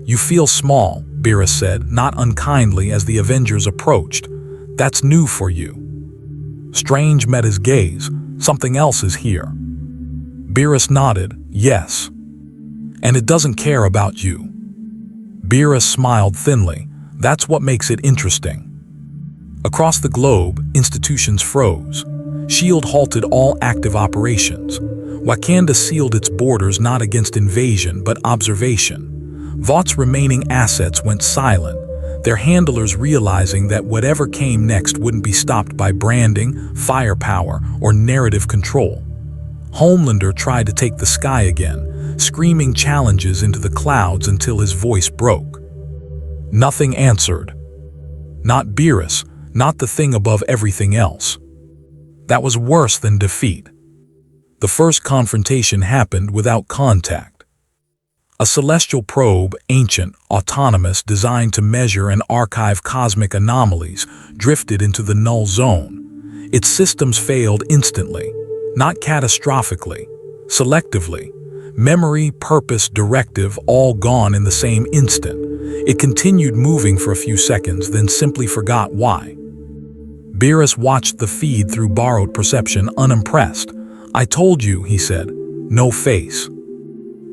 "You feel small," Beerus said, not unkindly as the Avengers approached. "That's new for you." Strange met his gaze, Something else is here. Beerus nodded, yes. And it doesn't care about you. Beerus smiled thinly. That's what makes it interesting. Across the globe, institutions froze. SHIELD halted all active operations. Wakanda sealed its borders not against invasion but observation. Vaught's remaining assets went silent, their handlers realizing that whatever came next wouldn't be stopped by branding, firepower, or narrative control. Homelander tried to take the sky again, screaming challenges into the clouds until his voice broke. Nothing answered. Not Beerus, not the thing above everything else. That was worse than defeat. The first confrontation happened without contact. A celestial probe, ancient, autonomous, designed to measure and archive cosmic anomalies, drifted into the null zone. Its systems failed instantly, not catastrophically, selectively. Memory, purpose, directive, all gone in the same instant. It continued moving for a few seconds, then simply forgot why. Beerus watched the feed through borrowed perception, unimpressed. I told you, he said. No face.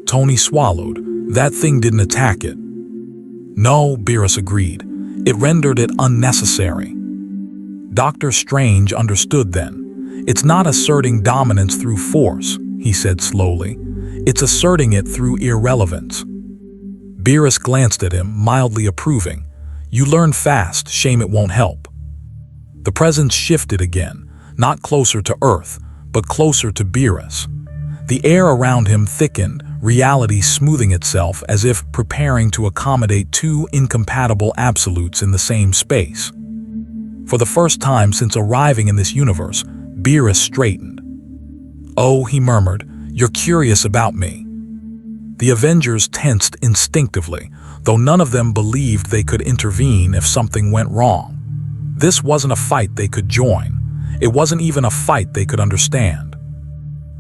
Tony swallowed. That thing didn't attack it. No, Beerus agreed. It rendered it unnecessary. Dr. Strange understood then. It's not asserting dominance through force, he said slowly. It's asserting it through irrelevance. Beerus glanced at him, mildly approving. You learn fast, shame it won't help. The presence shifted again, not closer to Earth, but closer to Beerus. The air around him thickened, reality smoothing itself as if preparing to accommodate two incompatible absolutes in the same space. For the first time since arriving in this universe, Beerus straightened. Oh, he murmured, you're curious about me. The Avengers tensed instinctively, though none of them believed they could intervene if something went wrong. This wasn't a fight they could join. It wasn't even a fight they could understand.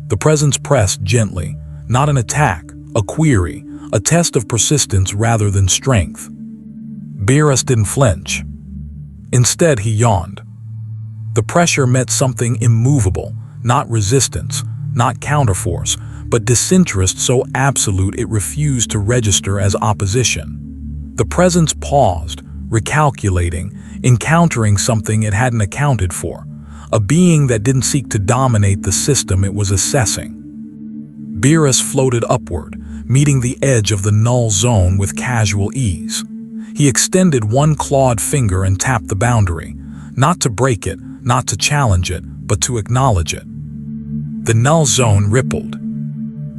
The presence pressed gently, not an attack, a query, a test of persistence rather than strength. Beerus didn't flinch. Instead, he yawned. The pressure met something immovable, not resistance, not counterforce, but disinterest so absolute it refused to register as opposition. The presence paused, recalculating, encountering something it hadn't accounted for, a being that didn't seek to dominate the system it was assessing. Beerus floated upward, meeting the edge of the null zone with casual ease. He extended one clawed finger and tapped the boundary, not to break it, not to challenge it, but to acknowledge it. The null zone rippled.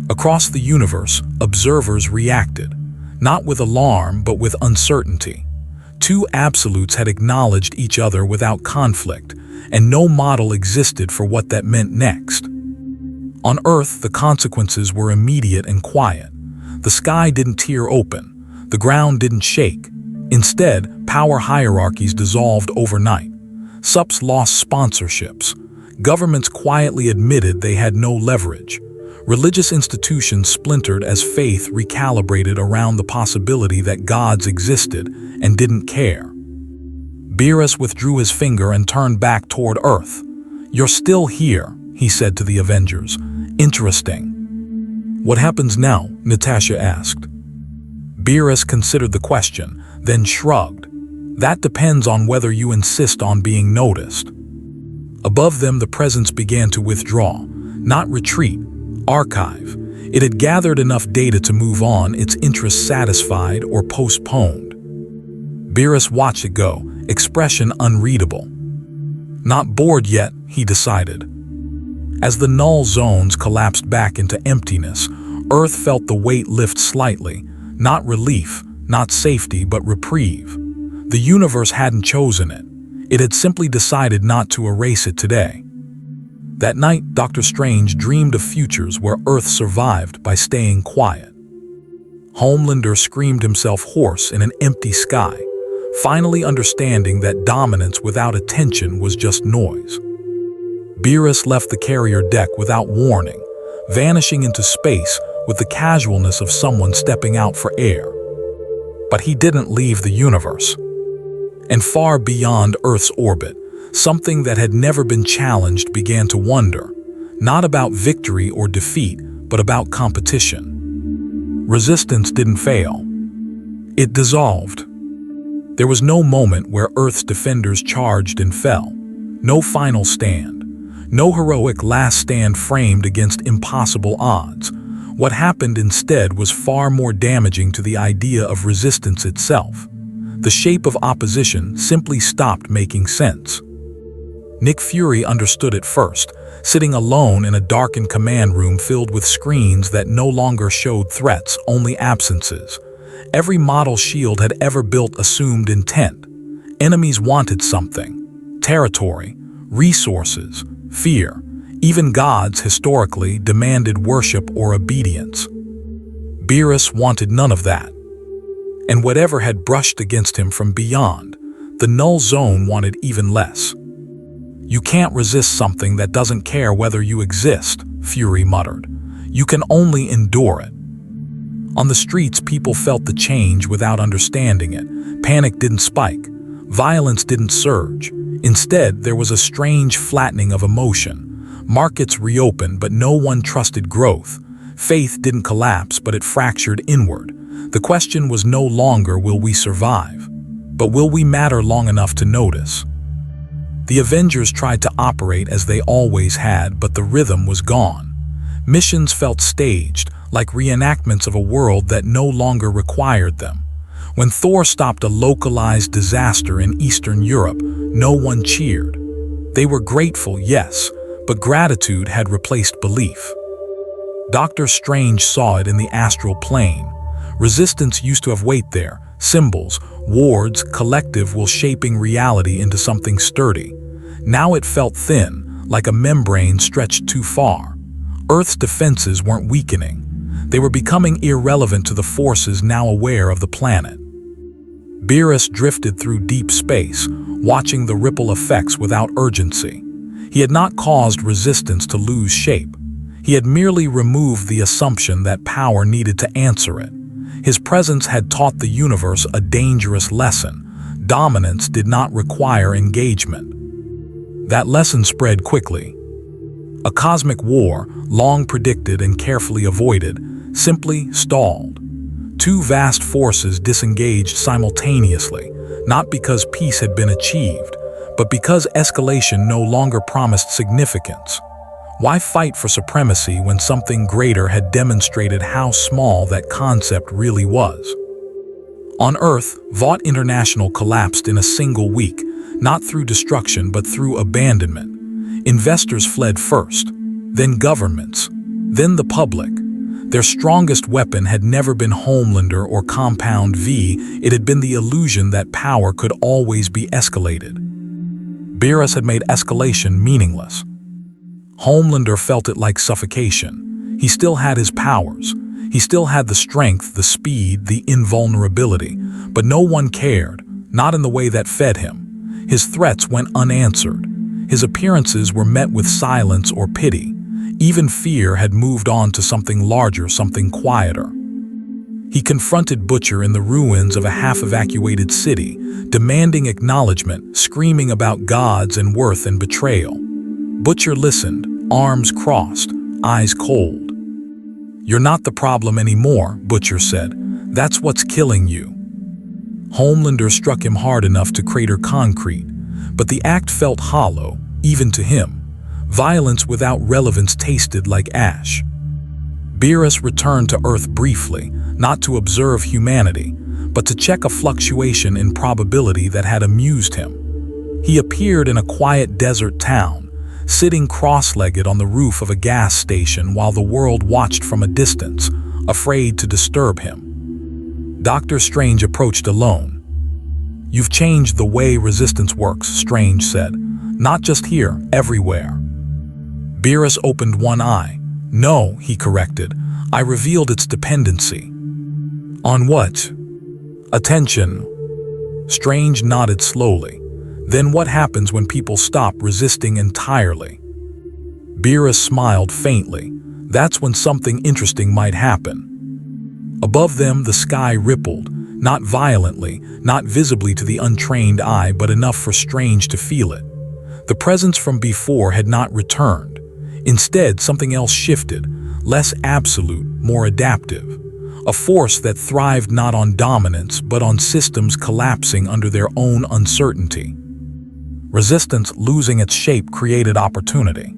Across the universe, observers reacted, not with alarm but with uncertainty. Two absolutes had acknowledged each other without conflict, and no model existed for what that meant next. On Earth, the consequences were immediate and quiet. The sky didn't tear open. The ground didn't shake. Instead, power hierarchies dissolved overnight. SUPs lost sponsorships. Governments quietly admitted they had no leverage. Religious institutions splintered as faith recalibrated around the possibility that gods existed and didn't care. Beerus withdrew his finger and turned back toward Earth. You're still here, he said to the Avengers. Interesting. What happens now? Natasha asked. Beerus considered the question, then shrugged. That depends on whether you insist on being noticed. Above them, the presence began to withdraw, not retreat, archive. It had gathered enough data to move on, its interests satisfied or postponed. Beerus watched it go, expression unreadable. Not bored yet, he decided. As the null zones collapsed back into emptiness, Earth felt the weight lift slightly, not relief, not safety, but reprieve. The universe hadn't chosen it. It had simply decided not to erase it today. That night, Dr. Strange dreamed of futures where Earth survived by staying quiet. Homelander screamed himself hoarse in an empty sky, finally understanding that dominance without attention was just noise. Beerus left the carrier deck without warning, vanishing into space with the casualness of someone stepping out for air. But he didn't leave the universe. And far beyond Earth's orbit, something that had never been challenged began to wonder. Not about victory or defeat, but about competition. Resistance didn't fail. It dissolved. There was no moment where Earth's defenders charged and fell. No final stand. No heroic last stand framed against impossible odds. What happened instead was far more damaging to the idea of resistance itself. The shape of opposition simply stopped making sense. Nick Fury understood it first, sitting alone in a darkened command room filled with screens that no longer showed threats, only absences. Every model shield had ever built assumed intent. Enemies wanted something: territory, resources, fear. Even gods historically demanded worship or obedience. Beerus wanted none of that. And whatever had brushed against him from beyond, the null zone wanted even less. You can't resist something that doesn't care whether you exist, Fury muttered. You can only endure it. On the streets, people felt the change without understanding it. Panic didn't spike. Violence didn't surge. Instead, there was a strange flattening of emotion. Markets reopened, but no one trusted growth. Faith didn't collapse, but it fractured inward. The question was no longer will we survive, but will we matter long enough to notice? The Avengers tried to operate as they always had, but the rhythm was gone. Missions felt staged, like reenactments of a world that no longer required them. When Thor stopped a localized disaster in Eastern Europe, no one cheered. They were grateful, yes, but gratitude had replaced belief. Doctor Strange saw it in the astral plane. Resistance used to have weight there, symbols, wards, collective will shaping reality into something sturdy. Now it felt thin, like a membrane stretched too far. Earth's defenses weren't weakening. They were becoming irrelevant to the forces now aware of the planet. Beerus drifted through deep space, watching the ripple effects without urgency. He had not caused resistance to lose shape. He had merely removed the assumption that power needed to answer it. His presence had taught the universe a dangerous lesson. Dominance did not require engagement. That lesson spread quickly. A cosmic war, long predicted and carefully avoided, simply stalled. Two vast forces disengaged simultaneously, not because peace had been achieved, but because escalation no longer promised significance. Why fight for supremacy when something greater had demonstrated how small that concept really was? On Earth, Vought International collapsed in a single week, not through destruction but through abandonment. Investors fled first, then governments, then the public. Their strongest weapon had never been Homelander or Compound V, it had been the illusion that power could always be escalated. Beerus had made escalation meaningless. Homelander felt it like suffocation. He still had his powers. He still had the strength, the speed, the invulnerability. But no one cared, not in the way that fed him. His threats went unanswered. His appearances were met with silence or pity. Even fear had moved on to something larger, something quieter. He confronted Butcher in the ruins of a half-evacuated city, demanding acknowledgement, screaming about gods and worth and betrayal. Butcher listened, arms crossed, eyes cold. "You're not the problem anymore," Butcher said. "That's what's killing you." Homelander struck him hard enough to crater concrete, but the act felt hollow, even to him. Violence without relevance tasted like ash. Beerus returned to Earth briefly, not to observe humanity, but to check a fluctuation in probability that had amused him. He appeared in a quiet desert town, sitting cross-legged on the roof of a gas station while the world watched from a distance, afraid to disturb him. Doctor Strange approached alone. "You've changed the way resistance works," Strange said. "Not just here, everywhere." Beerus opened one eye. "No," he corrected. "I revealed its dependency." "On what?" "Attention." Strange nodded slowly. "Then what happens when people stop resisting entirely?" Beerus smiled faintly. "That's when something interesting might happen." Above them, the sky rippled, not violently, not visibly to the untrained eye, but enough for Strange to feel it. The presence from before had not returned. Instead, something else shifted, less absolute, more adaptive. A force that thrived not on dominance, but on systems collapsing under their own uncertainty. Resistance losing its shape created opportunity.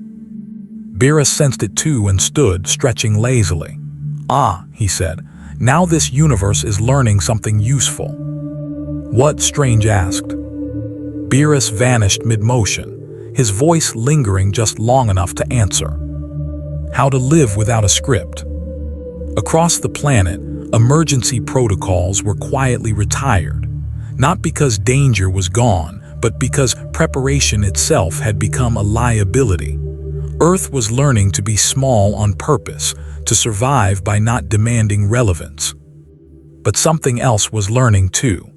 Beerus sensed it too and stood, stretching lazily. "Ah," he said, "now this universe is learning something useful." "What?" Strange asked. Beerus vanished mid-motion, his voice lingering just long enough to answer. "How to live without a script." Across the planet, emergency protocols were quietly retired, not because danger was gone, but because preparation itself had become a liability. Earth was learning to be small on purpose, to survive by not demanding relevance. But something else was learning too.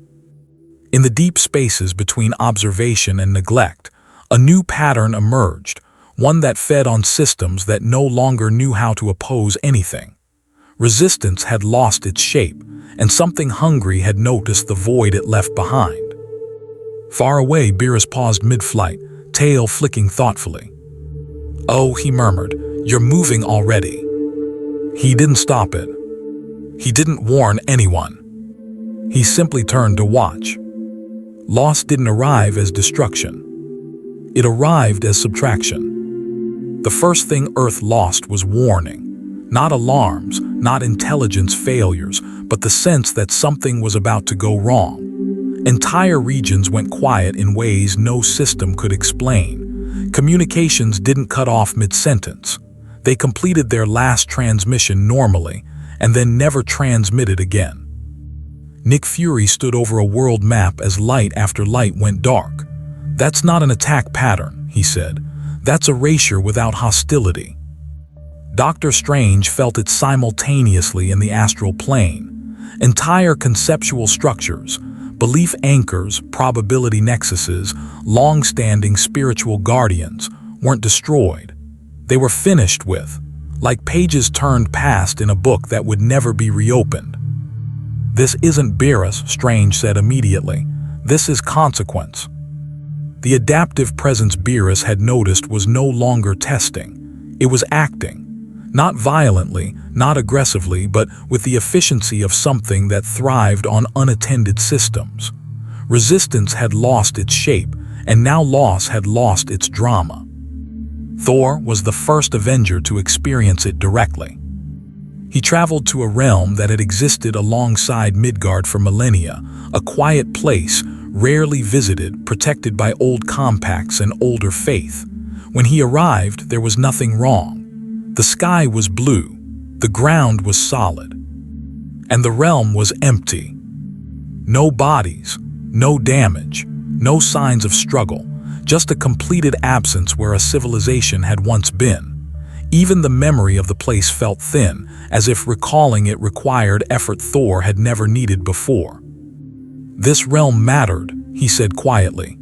In the deep spaces between observation and neglect, a new pattern emerged, one that fed on systems that no longer knew how to oppose anything. Resistance had lost its shape, and something hungry had noticed the void it left behind. Far away, Beerus paused mid-flight, tail flicking thoughtfully. "Oh," he murmured, "you're moving already." He didn't stop it. He didn't warn anyone. He simply turned to watch. Loss didn't arrive as destruction. It arrived as subtraction. The first thing Earth lost was warning. Not alarms, not intelligence failures, but the sense that something was about to go wrong. Entire regions went quiet in ways no system could explain. Communications didn't cut off mid-sentence. They completed their last transmission normally, and then never transmitted again. Nick Fury stood over a world map as light after light went dark. "That's not an attack pattern," he said. "That's erasure without hostility." Doctor Strange felt it simultaneously in the astral plane. Entire conceptual structures, belief anchors, probability nexuses, long-standing spiritual guardians, weren't destroyed. They were finished with, like pages turned past in a book that would never be reopened. "This isn't Beerus," Strange said immediately. "This is consequence." The adaptive presence Beerus had noticed was no longer testing. It was acting. Not violently, not aggressively, but with the efficiency of something that thrived on unattended systems. Resistance had lost its shape, and now loss had lost its drama. Thor was the first Avenger to experience it directly. He traveled to a realm that had existed alongside Midgard for millennia, a quiet place, rarely visited, protected by old compacts and older faith. When he arrived, there was nothing wrong. The sky was blue, the ground was solid, and the realm was empty. No bodies, no damage, no signs of struggle, just a completed absence where a civilization had once been. Even the memory of the place felt thin, as if recalling it required effort Thor had never needed before. "This realm mattered," he said quietly.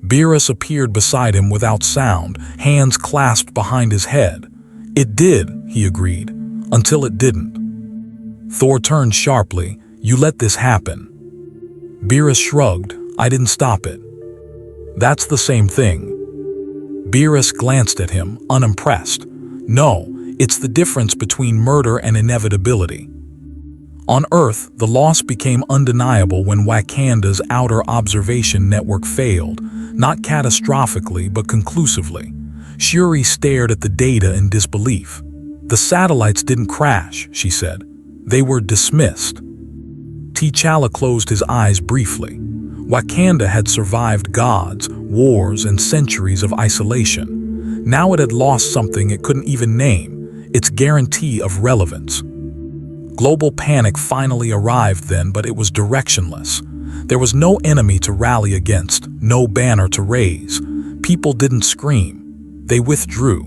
Beerus appeared beside him without sound, hands clasped behind his head. "It did," he agreed, "until it didn't." Thor turned sharply. "You let this happen." Beerus shrugged. "I didn't stop it." "That's the same thing." Beerus glanced at him, unimpressed. "No, it's the difference between murder and inevitability." On Earth, the loss became undeniable when Wakanda's outer observation network failed, not catastrophically but conclusively. Shuri stared at the data in disbelief. "The satellites didn't crash," she said. "They were dismissed." T'Challa closed his eyes briefly. Wakanda had survived gods, wars, and centuries of isolation. Now it had lost something it couldn't even name, its guarantee of relevance. Global panic finally arrived then, but it was directionless. There was no enemy to rally against, no banner to raise. People didn't scream. They withdrew.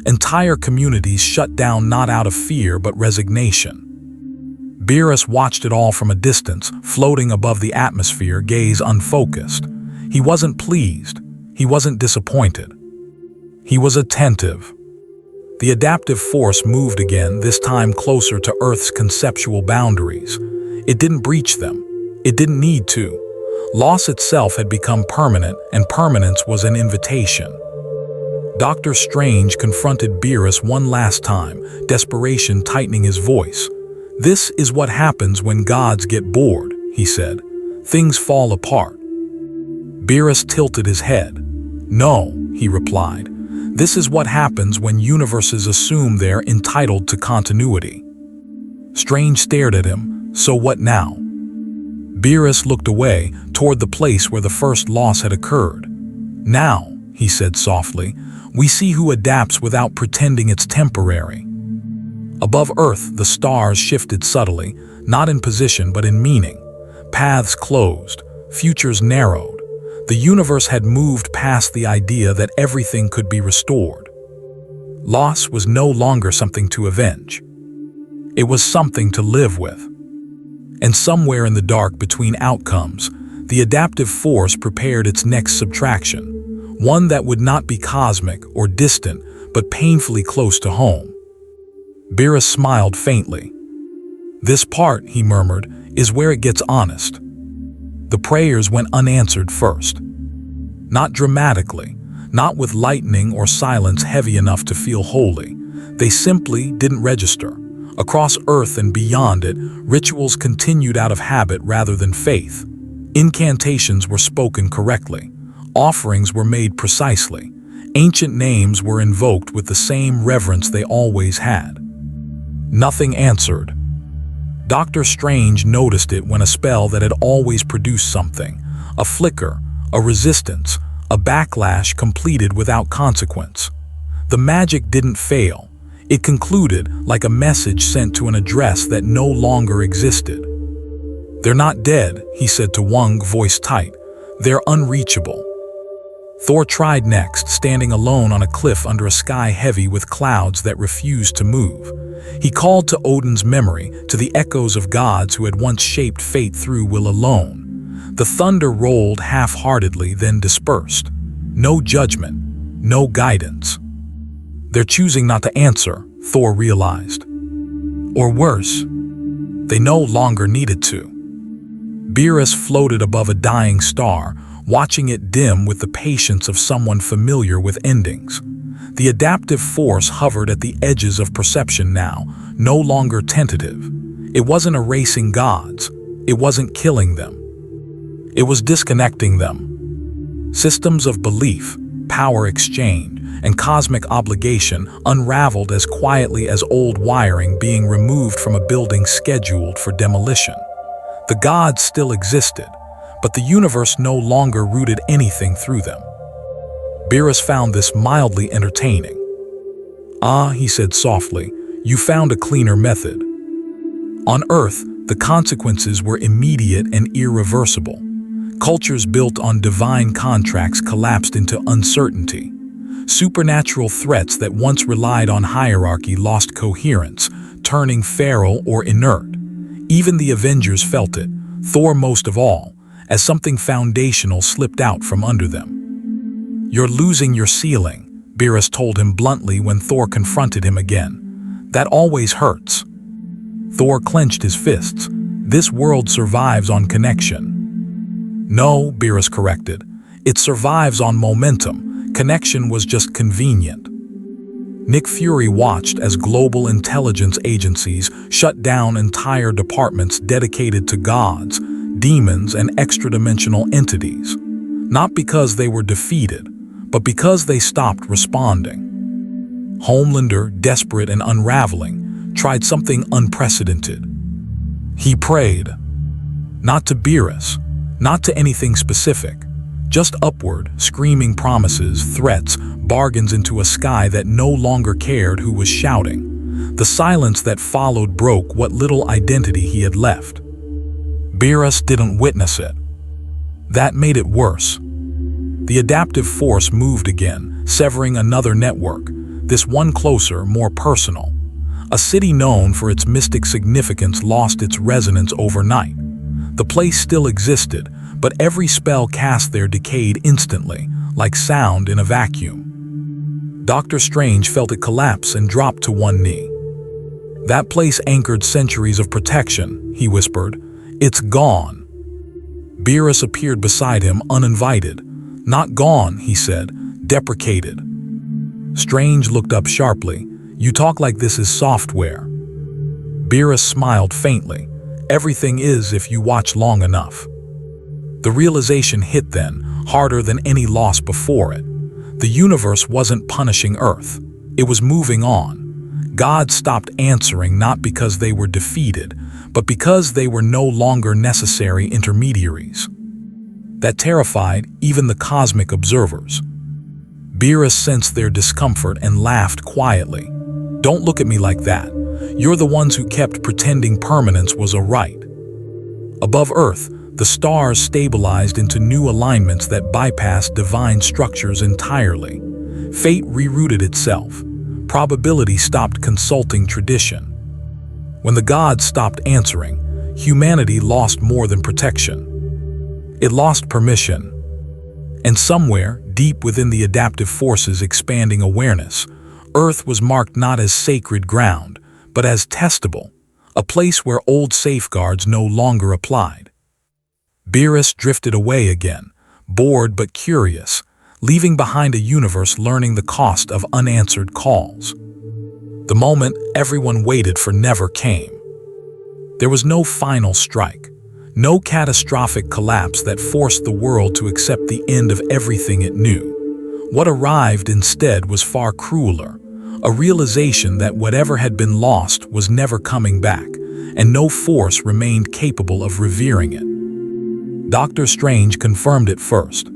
Entire communities shut down not out of fear but resignation. Beerus watched it all from a distance, floating above the atmosphere, gaze unfocused. He wasn't pleased. He wasn't disappointed. He was attentive. The adaptive force moved again, this time closer to Earth's conceptual boundaries. It didn't breach them. It didn't need to. Loss itself had become permanent, and permanence was an invitation. Doctor Strange confronted Beerus one last time, desperation tightening his voice. "This is what happens when gods get bored," he said. "Things fall apart." Beerus tilted his head. "No," he replied. "This is what happens when universes assume they're entitled to continuity." Strange stared at him. "So what now?" Beerus looked away, toward the place where the first loss had occurred. "Now," he said softly, "we see who adapts without pretending it's temporary." Above Earth, the stars shifted subtly, not in position but in meaning. Paths closed, futures narrowed. The universe had moved past the idea that everything could be restored. Loss was no longer something to avenge. It was something to live with. And somewhere in the dark between outcomes, the adaptive force prepared its next subtraction, one that would not be cosmic or distant, but painfully close to home. Beerus smiled faintly. "This part," he murmured, "is where it gets honest." The prayers went unanswered first. Not dramatically, not with lightning or silence heavy enough to feel holy. They simply didn't register. Across Earth and beyond it, rituals continued out of habit rather than faith. Incantations were spoken correctly. Offerings were made precisely. Ancient names were invoked with the same reverence they always had. Nothing answered. Doctor Strange noticed it when a spell that had always produced something, a flicker, a resistance, a backlash completed without consequence. The magic didn't fail. It concluded like a message sent to an address that no longer existed. "They're not dead," he said to Wong, voice tight. "They're unreachable." Thor tried next, standing alone on a cliff under a sky heavy with clouds that refused to move. He called to Odin's memory, to the echoes of gods who had once shaped fate through will alone. The thunder rolled half-heartedly, then dispersed. No judgment, no guidance. "They're choosing not to answer," Thor realized. Or worse, they no longer needed to. Beerus floated above a dying star, watching it dim with the patience of someone familiar with endings. The adaptive force hovered at the edges of perception now, no longer tentative. It wasn't erasing gods. It wasn't killing them. It was disconnecting them. Systems of belief, power exchange, and cosmic obligation unraveled as quietly as old wiring being removed from a building scheduled for demolition. The gods still existed, but the universe no longer rooted anything through them. Beerus found this mildly entertaining. "Ah," he said softly, "you found a cleaner method." On Earth, the consequences were immediate and irreversible. Cultures built on divine contracts collapsed into uncertainty. Supernatural threats that once relied on hierarchy lost coherence, turning feral or inert. Even the Avengers felt it, Thor most of all, as something foundational slipped out from under them. "You're losing your ceiling," Beerus told him bluntly when Thor confronted him again. "That always hurts." Thor clenched his fists. "This world survives on connection." "No," Beerus corrected. "It survives on momentum. Connection was just convenient." Nick Fury watched as global intelligence agencies shut down entire departments dedicated to gods, demons, and extra-dimensional entities. Not because they were defeated, but because they stopped responding. Homelander, desperate and unraveling, tried something unprecedented. He prayed. Not to Beerus, not to anything specific. Just upward, screaming promises, threats, bargains into a sky that no longer cared who was shouting. The silence that followed broke what little identity he had left. Beerus didn't witness it. That made it worse. The adaptive force moved again, severing another network, this one closer, more personal. A city known for its mystic significance lost its resonance overnight. The place still existed, but every spell cast there decayed instantly, like sound in a vacuum. Doctor Strange felt it collapse and dropped to one knee. "That place anchored centuries of protection," he whispered. "It's gone." Beerus appeared beside him, uninvited. "Not gone," he said, "deprecated." Strange looked up sharply. You talk like this is software. Beerus smiled faintly. Everything is if you watch long enough. The realization hit then, harder than any loss before it. The universe wasn't punishing Earth. It was moving on. God stopped answering not because they were defeated, but because they were no longer necessary intermediaries. That terrified even the cosmic observers. Beerus sensed their discomfort and laughed quietly. Don't look at me like that. You're the ones who kept pretending permanence was a right. Above Earth, the stars stabilized into new alignments that bypassed divine structures entirely. Fate rerouted itself. Probability stopped consulting tradition. When the gods stopped answering, humanity lost more than protection. It lost permission. And somewhere, deep within the adaptive forces expanding awareness, Earth was marked not as sacred ground, but as testable, a place where old safeguards no longer applied. Beerus drifted away again, bored but curious, leaving behind a universe learning the cost of unanswered calls. The moment everyone waited for never came. There was no final strike, no catastrophic collapse that forced the world to accept the end of everything it knew. What arrived instead was far crueler, a realization that whatever had been lost was never coming back, and no force remained capable of revering it. Dr. Strange confirmed it first.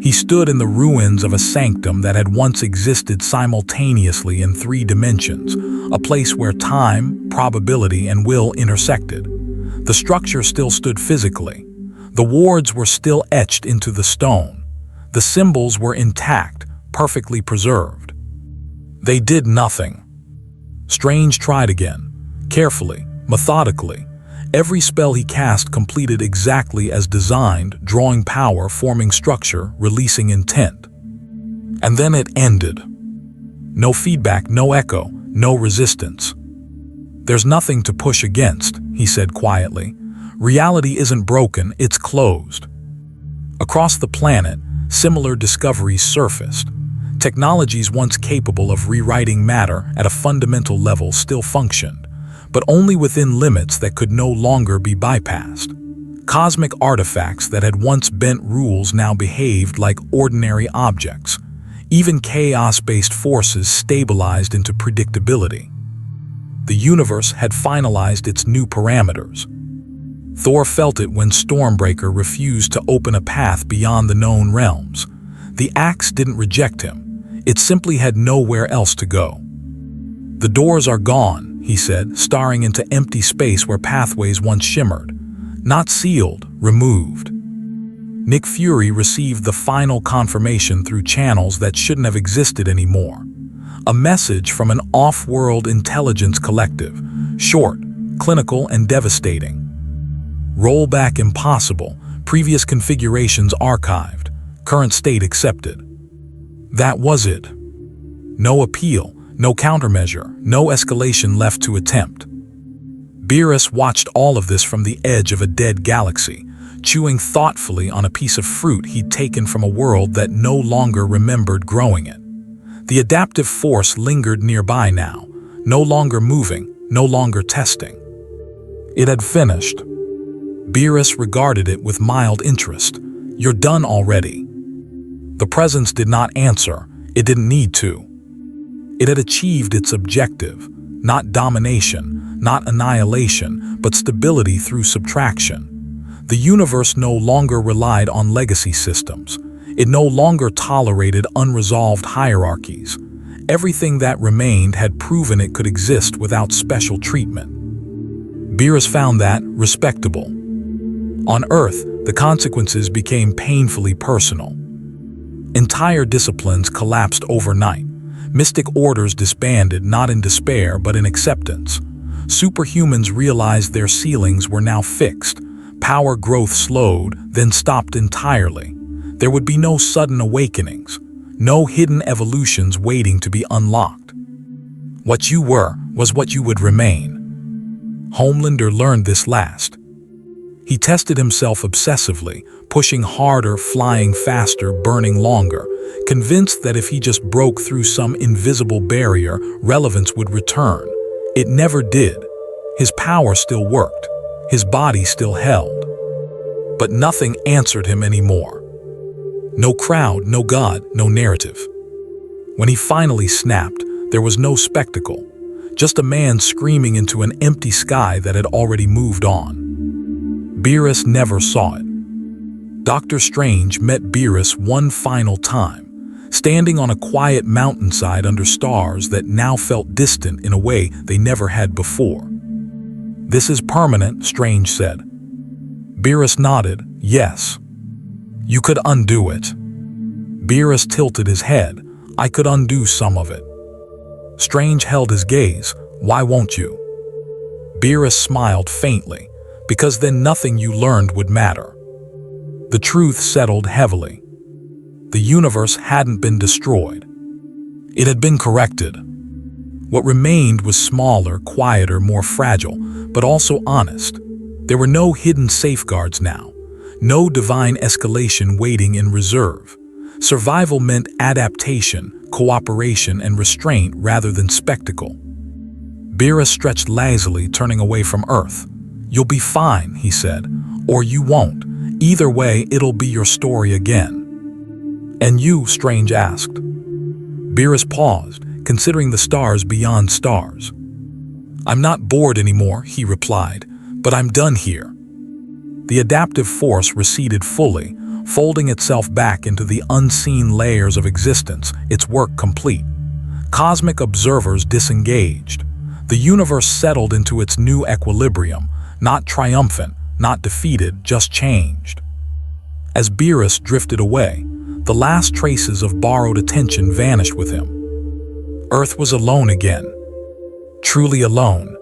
He stood in the ruins of a sanctum that had once existed simultaneously in 3 dimensions, a place where time, probability, and will intersected. The structure still stood physically. The wards were still etched into the stone. The symbols were intact, perfectly preserved. They did nothing. Strange tried again, carefully, methodically. Every spell he cast completed exactly as designed, drawing power, forming structure, releasing intent. And then it ended. No feedback, no echo, no resistance. There's nothing to push against, he said quietly. Reality isn't broken, it's closed. Across the planet, similar discoveries surfaced. Technologies once capable of rewriting matter at a fundamental level still functioned, but only within limits that could no longer be bypassed. Cosmic artifacts that had once bent rules now behaved like ordinary objects. Even chaos-based forces stabilized into predictability. The universe had finalized its new parameters. Thor felt it when Stormbreaker refused to open a path beyond the known realms. The axe didn't reject him. It simply had nowhere else to go. The doors are gone, he said, staring into empty space where pathways once shimmered. Not sealed, removed. Nick Fury received the final confirmation through channels that shouldn't have existed anymore. A message from an off-world intelligence collective, short, clinical, and devastating. Rollback impossible, previous configurations archived, current state accepted. That was it. No appeal. No countermeasure, no escalation left to attempt. Beerus watched all of this from the edge of a dead galaxy, chewing thoughtfully on a piece of fruit he'd taken from a world that no longer remembered growing it. The adaptive force lingered nearby now, no longer moving, no longer testing. It had finished. Beerus regarded it with mild interest. You're done already. The presence did not answer. It didn't need to. It had achieved its objective, not domination, not annihilation, but stability through subtraction. The universe no longer relied on legacy systems. It no longer tolerated unresolved hierarchies. Everything that remained had proven it could exist without special treatment. Beerus found that respectable. On Earth, the consequences became painfully personal. Entire disciplines collapsed overnight. Mystic orders disbanded not in despair but in acceptance. Superhumans realized their ceilings were now fixed. Power growth slowed, then stopped entirely. There would be no sudden awakenings, no hidden evolutions waiting to be unlocked. What you were was what you would remain. Homelander learned this last. He tested himself obsessively, pushing harder, flying faster, burning longer, convinced that if he just broke through some invisible barrier, relevance would return. It never did. His power still worked. His body still held. But nothing answered him anymore. No crowd, no God, no narrative. When he finally snapped, there was no spectacle, just a man screaming into an empty sky that had already moved on. Beerus never saw it. Doctor Strange met Beerus one final time, standing on a quiet mountainside under stars that now felt distant in a way they never had before. "This is permanent," Strange said. Beerus nodded, "Yes." "You could undo it." Beerus tilted his head. "I could undo some of it." Strange held his gaze. "Why won't you?" Beerus smiled faintly, "Because then nothing you learned would matter." The truth settled heavily. The universe hadn't been destroyed. It had been corrected. What remained was smaller, quieter, more fragile, but also honest. There were no hidden safeguards now, no divine escalation waiting in reserve. Survival meant adaptation, cooperation, and restraint rather than spectacle. Beerus stretched lazily, turning away from Earth. "You'll be fine," he said, "or you won't. Either way, it'll be your story again." "And you?" Strange asked. Beerus paused, considering the stars beyond stars. "I'm not bored anymore," he replied, "but I'm done here." The adaptive force receded fully, folding itself back into the unseen layers of existence, its work complete. Cosmic observers disengaged. The universe settled into its new equilibrium, not triumphant, not defeated, just changed. As Beerus drifted away, the last traces of borrowed attention vanished with him. Earth was alone again. Truly alone.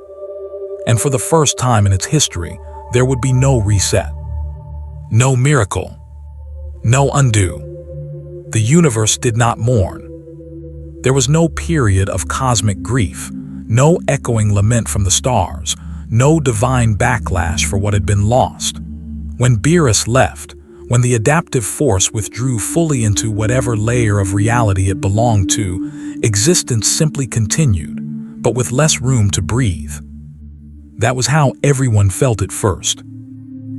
And for the first time in its history, there would be no reset. No miracle. No undo. The universe did not mourn. There was no period of cosmic grief, no echoing lament from the stars, no divine backlash for what had been lost. When Beerus left, when the adaptive force withdrew fully into whatever layer of reality it belonged to, existence simply continued, but with less room to breathe. That was how everyone felt at first.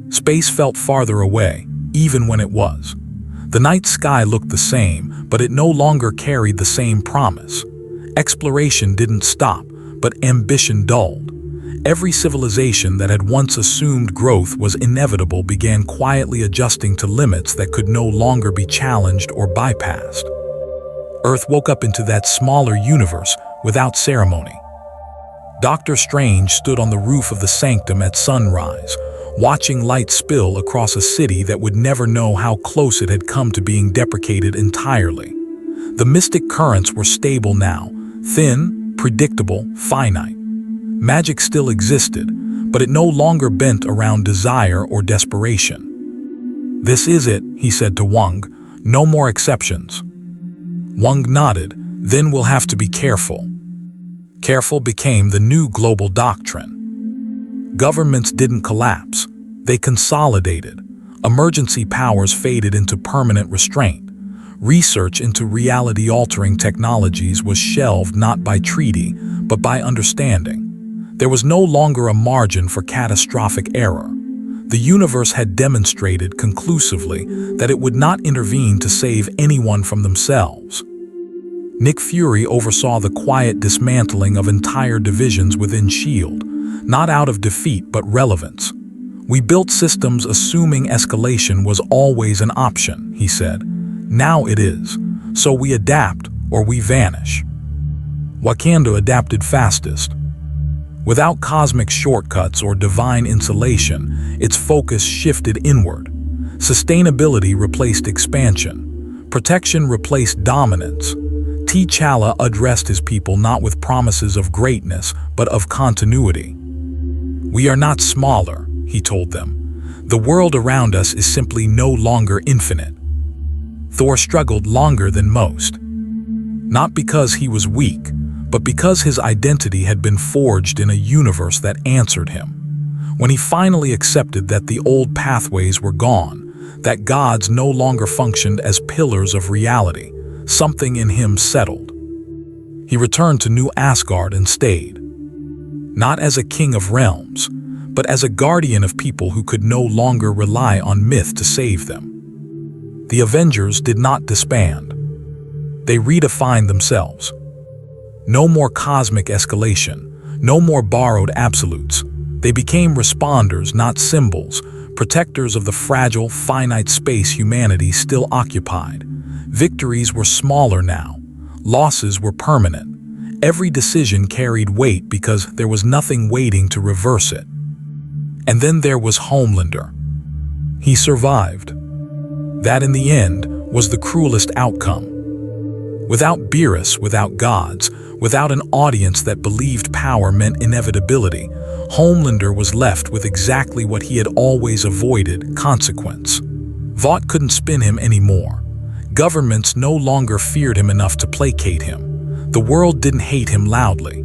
Space felt farther away, even when it was. The night sky looked the same, but it no longer carried the same promise. Exploration didn't stop, but ambition dulled. Every civilization that had once assumed growth was inevitable began quietly adjusting to limits that could no longer be challenged or bypassed. Earth woke up into that smaller universe without ceremony. Doctor Strange stood on the roof of the sanctum at sunrise, watching light spill across a city that would never know how close it had come to being deprecated entirely. The mystic currents were stable now, thin, predictable, finite. Magic still existed, but it no longer bent around desire or desperation. "This is it," he said to Wong. "No more exceptions." Wong nodded. "Then we'll have to be careful." Careful became the new global doctrine. Governments didn't collapse. They consolidated. Emergency powers faded into permanent restraint. Research into reality-altering technologies was shelved not by treaty, but by understanding. There was no longer a margin for catastrophic error. The universe had demonstrated conclusively that it would not intervene to save anyone from themselves. Nick Fury oversaw the quiet dismantling of entire divisions within S.H.I.E.L.D., not out of defeat but relevance. "We built systems assuming escalation was always an option," he said. "Now it is. So we adapt or we vanish." Wakanda adapted fastest. Without cosmic shortcuts or divine insulation, its focus shifted inward. Sustainability replaced expansion. Protection replaced dominance. T'Challa addressed his people not with promises of greatness, but of continuity. "We are not smaller," he told them. "The world around us is simply no longer infinite." Thor struggled longer than most. Not because he was weak, but because his identity had been forged in a universe that answered him. When he finally accepted that the old pathways were gone, that gods no longer functioned as pillars of reality. Something in him settled. He returned to New Asgard and stayed, not as a king of realms, but as a guardian of people who could no longer rely on myth to save them. The Avengers did not disband. They redefined themselves. No more cosmic escalation, no more borrowed absolutes. They became responders, not symbols, protectors of the fragile, finite space humanity still occupied. Victories were smaller now. Losses were permanent. Every decision carried weight because there was nothing waiting to reverse it. And then there was Homelander. He survived. That, in the end, was the cruelest outcome. Without Beerus, without gods, without an audience that believed power meant inevitability, Homelander was left with exactly what he had always avoided: consequence. Vought couldn't spin him anymore. Governments no longer feared him enough to placate him. The world didn't hate him loudly.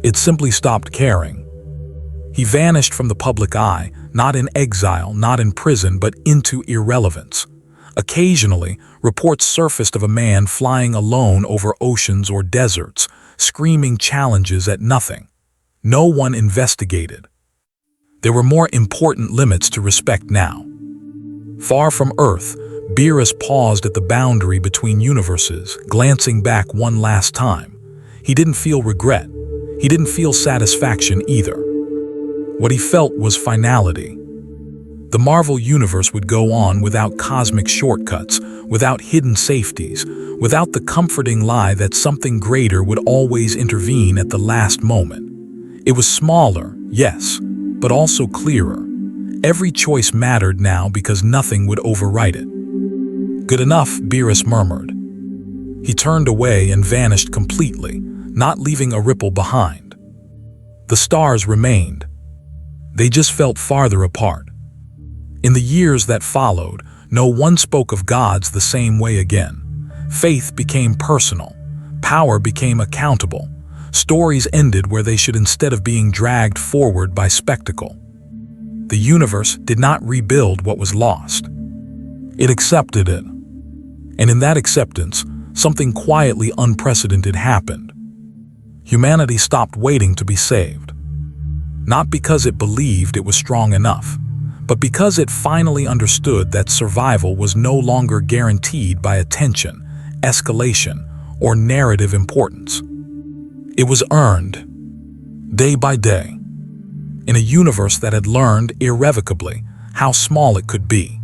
It simply stopped caring. He vanished from the public eye, not in exile, not in prison, but into irrelevance. Occasionally, reports surfaced of a man flying alone over oceans or deserts, screaming challenges at nothing. No one investigated. There were more important limits to respect now. Far from Earth, Beerus paused at the boundary between universes, glancing back one last time. He didn't feel regret. He didn't feel satisfaction either. What he felt was finality. The Marvel Universe would go on without cosmic shortcuts, without hidden safeties, without the comforting lie that something greater would always intervene at the last moment. It was smaller, yes, but also clearer. Every choice mattered now because nothing would overwrite it. "Good enough," Beerus murmured. He turned away and vanished completely, not leaving a ripple behind. The stars remained. They just felt farther apart. In the years that followed, no one spoke of gods the same way again. Faith became personal. Power became accountable. Stories ended where they should, instead of being dragged forward by spectacle. The universe did not rebuild what was lost. It accepted it. And in that acceptance, something quietly unprecedented happened. Humanity stopped waiting to be saved. Not because it believed it was strong enough, but because it finally understood that survival was no longer guaranteed by attention, escalation, or narrative importance. It was earned, day by day, in a universe that had learned irrevocably how small it could be.